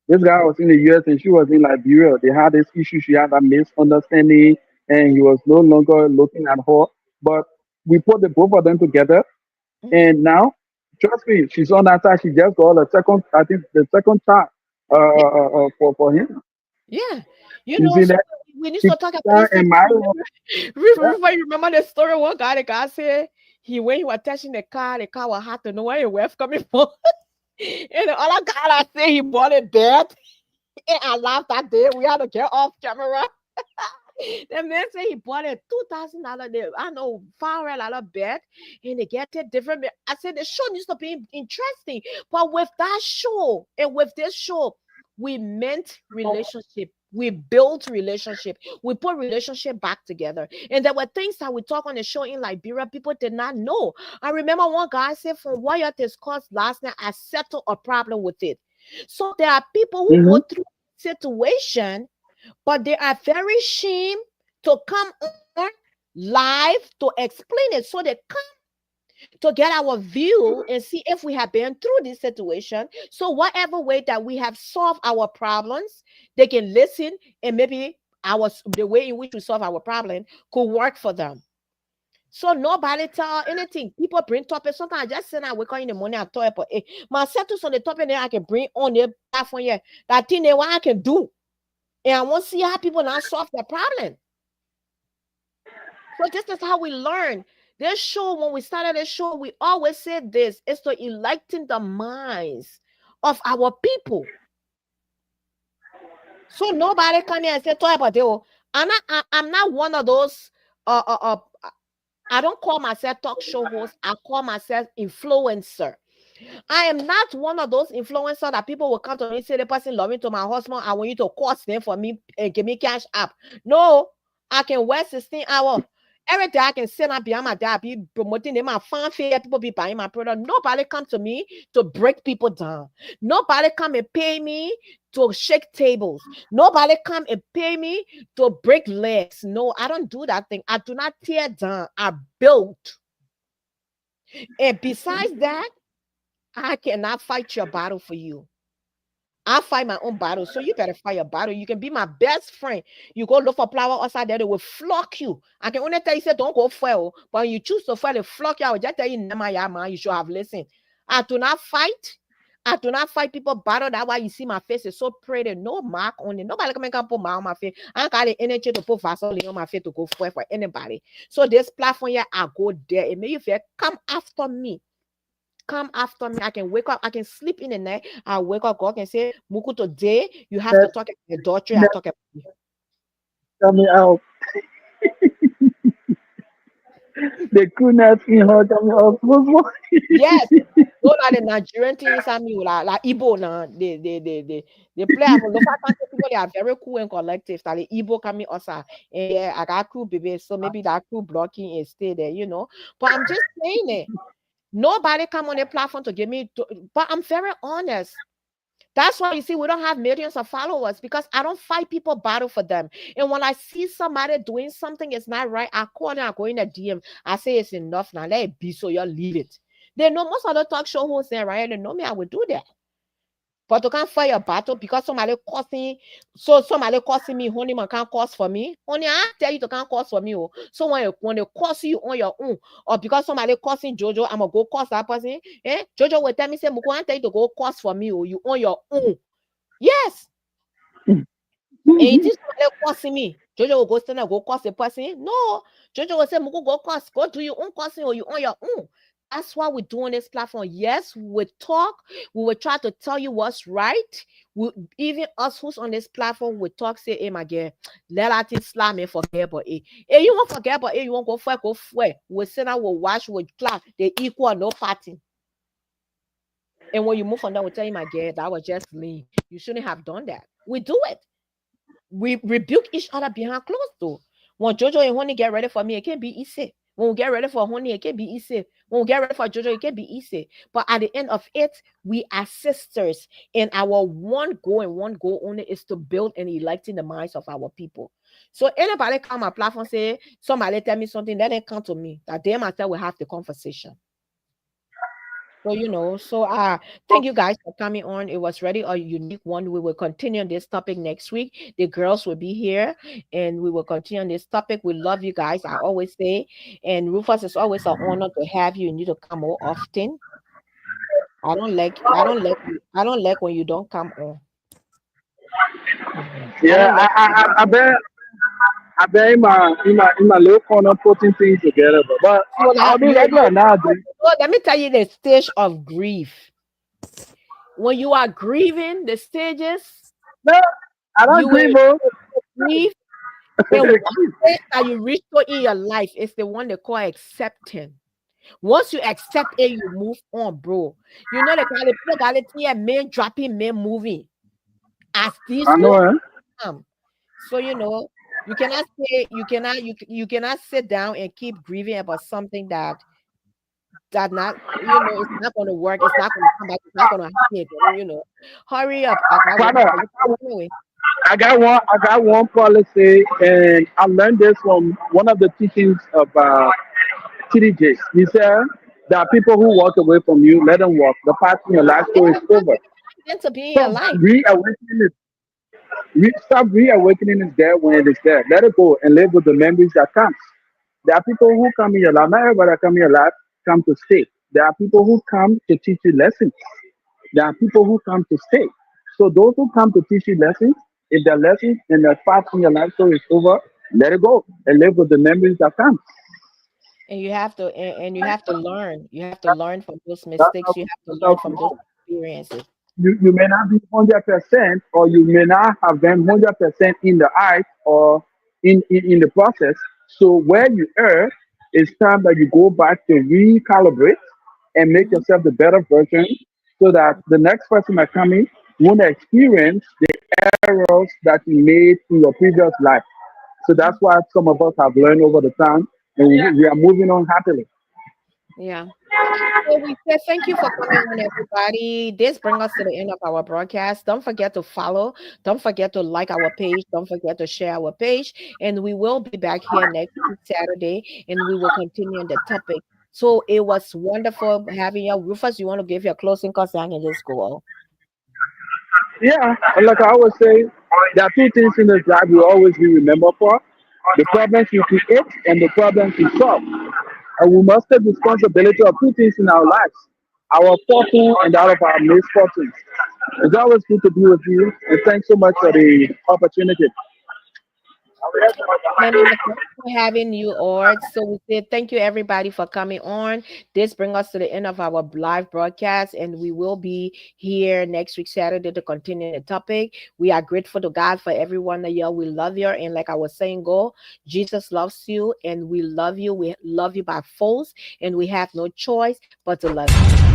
This guy was in the US and she was in Liberia. They had this issue. She had a misunderstanding and he was no longer looking at her. But we put the both of them together. And now, trust me, she's on that side. She just got a second, I think the second child for him. Yeah. You see So that? we need She to talk about got this. in my You remember the story? One guy, the guy said, when he was touching the car was hot to know where your wife coming from. And the other guy that said he bought it bad. And I laughed that day. We had to get off camera. The man said he bought a $2,000, I know, $500 bed, and they get it different. I said the show needs to be interesting, but with that show and with this show, we meant relationship. We built relationship. We put relationship back together. And there were things that we talk on the show in Liberia people did not know. I remember one guy said, from what you discussed last night, I settled a problem with it. So there are people who go through situation, but they are very ashamed to come on live to explain it. So they come to get our view and see if we have been through this situation. So whatever way that we have solved our problems, they can listen, and maybe the way in which we solve our problem could work for them. So nobody tell anything. People bring topics. Sometimes I just sit and wake up in the morning and talk, but my status on the topic that I can bring on the platform here. That thing that what I can do. And I want to see how people now solve their problem. So this is how we learn. This show, when we started this show, we always said this is to enlighten the minds of our people. So nobody come here and say, talk about it. I'm not one of those I don't call myself talk show host. I call myself influencer. I am not one of those influencers that people will come to me and say, the person loving to my husband, I want you to cost them for me and give me cash up. No, I can work 16 hours. Every day I can sit up behind my dad, be promoting them, my fanfare, people be buying my product. Nobody come to me to break people down. Nobody come and pay me to shake tables. Nobody come and pay me to break legs. No, I don't do that thing. I do not tear down. I build. And besides that, I cannot fight your battle for you. I fight my own battle, so you better fight your battle. You can be my best friend. You go look for flower outside there, they will flock you. I can only tell you, say, don't go fail. But when you choose to fail, they flock you. I will just tell you, man, you should have listened. I do not fight. I do not fight people battle. That's why you see my face is so pretty. No mark on it. Nobody can put mark on my face. I ain't got the energy to put Vaseline on my face to go for anybody. So this platform here, I go there. It make you feel, come after me. Come after me. I can wake up. I can sleep in the night. I wake up. God can say, Muku, today you have to talk about your daughter. I talk about you. Tell me out. The coolness in her tell me out. Yes, those are the Nigerian things. I mean, like Igbo now. They play. Local country people, they are very cool and collective. Like the Igbo coming also. And yeah, I got crew baby. So maybe that crew blocking and stay there, But I'm just saying it. Nobody come on the platform to give me, but I'm very honest. That's why you see we don't have millions of followers, because I don't fight people battle for them. And when I see somebody doing something is not right, I call them, I go in a DM. I say it's enough now. Let it be, so you leave it. They know most of the talk show hosts there, right? They know me, I would do that. But you can't fight a battle because somebody costing me, honey, man can't cost for me. Honey, I tell you to can't cost for me. Oh. So when they cost you on your own, or because somebody costing Jojo, I'm gonna go cost that person. Jojo will tell me, say, Muku, I tell you to go cost for me, or you on your own. Yes. And it is somebody costing me. Jojo will go stand and go cost the person. No, Jojo will say, Muku, go cost, go do your own costing, or you on your own. That's why we do on this platform. Yes, we talk. We will try to tell you what's right. Even us who's on this platform, we talk, say, hey, my girl, let our thing slam me forget about it. Hey, you won't forget about it, you won't go for it, go for it. We sit down, we'll watch, we'll clap. They equal, no party. And when you move on, that will tell you, my girl, that was just lean. You shouldn't have done that. We do it. We rebuke each other behind closed door. When Jojo and Honey get ready for me, it can be easy. When we get ready for Honey, it can be easy. When we get ready for Jojo, it can be easy. But at the end of it, we are sisters. And our one goal and one goal only is to build and electing the minds of our people. So anybody come on my platform, say, somebody tell me something, let them come to me. That they myself will have the conversation. So thank you guys for coming on. It was really a unique one. We will continue on this topic next week. The girls will be here and we will continue on this topic. We love you guys, I always say. And Rufus, it's always an honor to have you. You need to come more often. I don't like when you don't come on. I Yeah, don't like I bet in my little corner putting things together, but so I'll that be regular nowadays. let me tell you the stage of grief. When you are grieving the stages, No, I don't you will grieve. Oh. grieve. And one thing that you reach to in your life is the one they call accepting. Once you accept it, you move on, bro. You know the kind of people got it here, men dropping, men moving. As these I know, will eh? come. So you cannot say you cannot sit down and keep grieving about something that not it's not going to work. It's not going to come back. It's not going to happen again. Hurry up. I got one. Father, Anyway. I got one policy, and I learned this from one of the teachings of TDJ. He said that people who walk away from you, let them walk. The part in your life story is over. Meant to be in your Stop life. reawakening it. Stop reawakening is there when it is there. Let it go and live with the memories that comes. There are people who come in your life. Not everybody that come in your life come to stay. There are people who come to teach you lessons. There are people who come to stay. So those who come to teach you lessons, if their lessons and their path in your life story is over, let it go and live with the memories that come. And you have to you have to learn. You have to learn from those That's mistakes. how, You have that's to how learn we from those go. experiences. You may not be 100%, or you may not have been 100% in the eye or in the process. So where you err, it's time that you go back to recalibrate and make Mhm. yourself the better version, so that the next person that come in won't experience the errors that you made in your previous life. So that's why some of us have learned over the time, and we are moving on happily. Yeah. So we say thank you for coming on, everybody. This brings us to the end of our broadcast. Don't forget to follow. Don't forget to like our page. Don't forget to share our page. And we will be back here next week, Saturday, and we will continue on the topic. So it was wonderful having you. Rufus, you want to give your closing because I can just go. Yeah, and like I always say, there are two things in this life we always be remembered for: the problems we create and the problems we solve. And we must take responsibility of two things in our lives: our fortune and that of our misfortunes. It's always good to be with you, and thanks so much for the opportunity. And it was wonderful having you, Ord. So we say thank you, everybody, for coming on. This brings us to the end of our live broadcast, and we will be here next week, Saturday, to continue the topic. We are grateful to God for everyone that you. We love you. And like I was saying, go, Jesus loves you, and we love you. We love you by force, and we have no choice but to love you.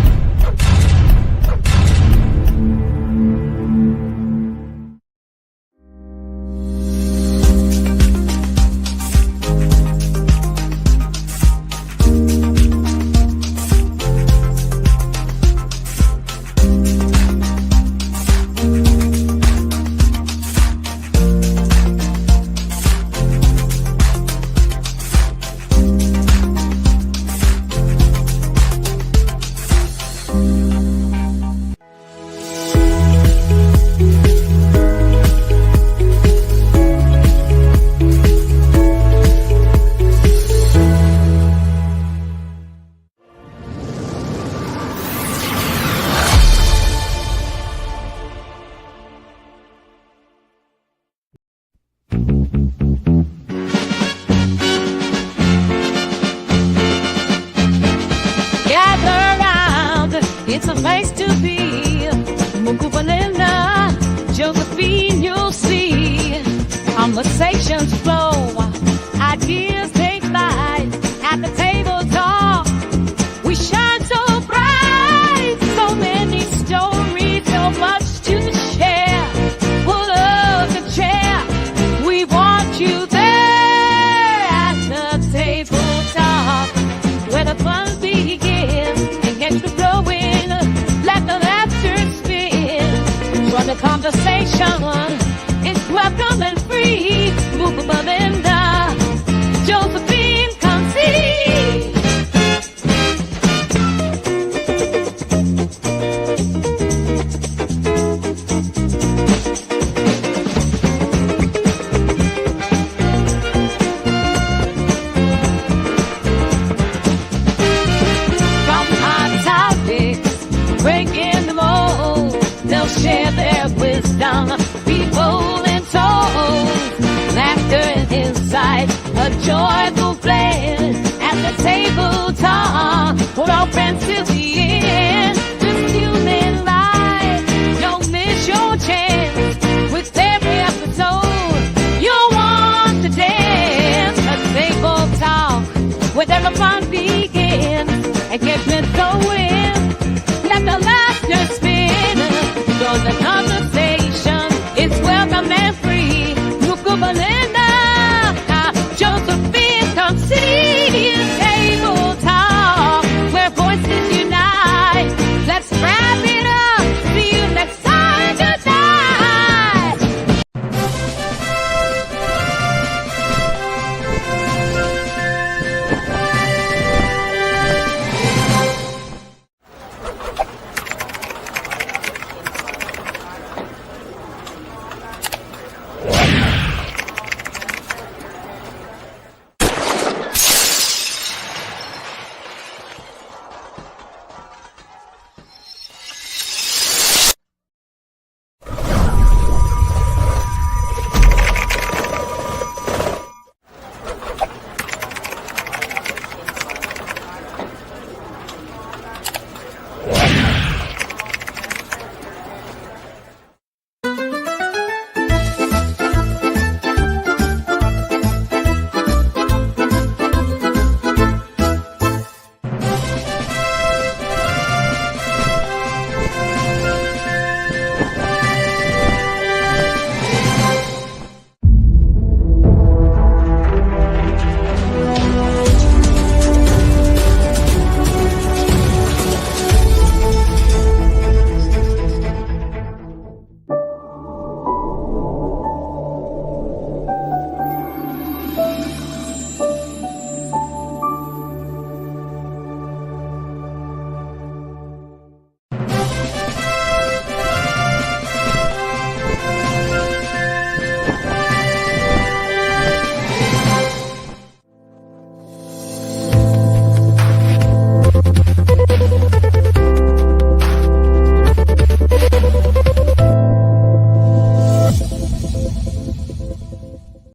conversations flow, ideas take flight at the table talk. We shine so bright, so many stories, so much to share. Full of the chair, we want you there at the table talk, where the fun begins and gets to flowing. Let the laughter spin. Join the conversation. It's welcome and free. Move above and down. Josephine, come see. From hot topics, breaking the mold, they'll share their wisdom. People and souls, laughter and insight, a joyful flame at the table talk. Hold our friends till the end. Just human life, don't miss your chance. With every episode, you'll want to dance. A table talk, where the fun begins and get me going. Let the laughter spin, join the conversation.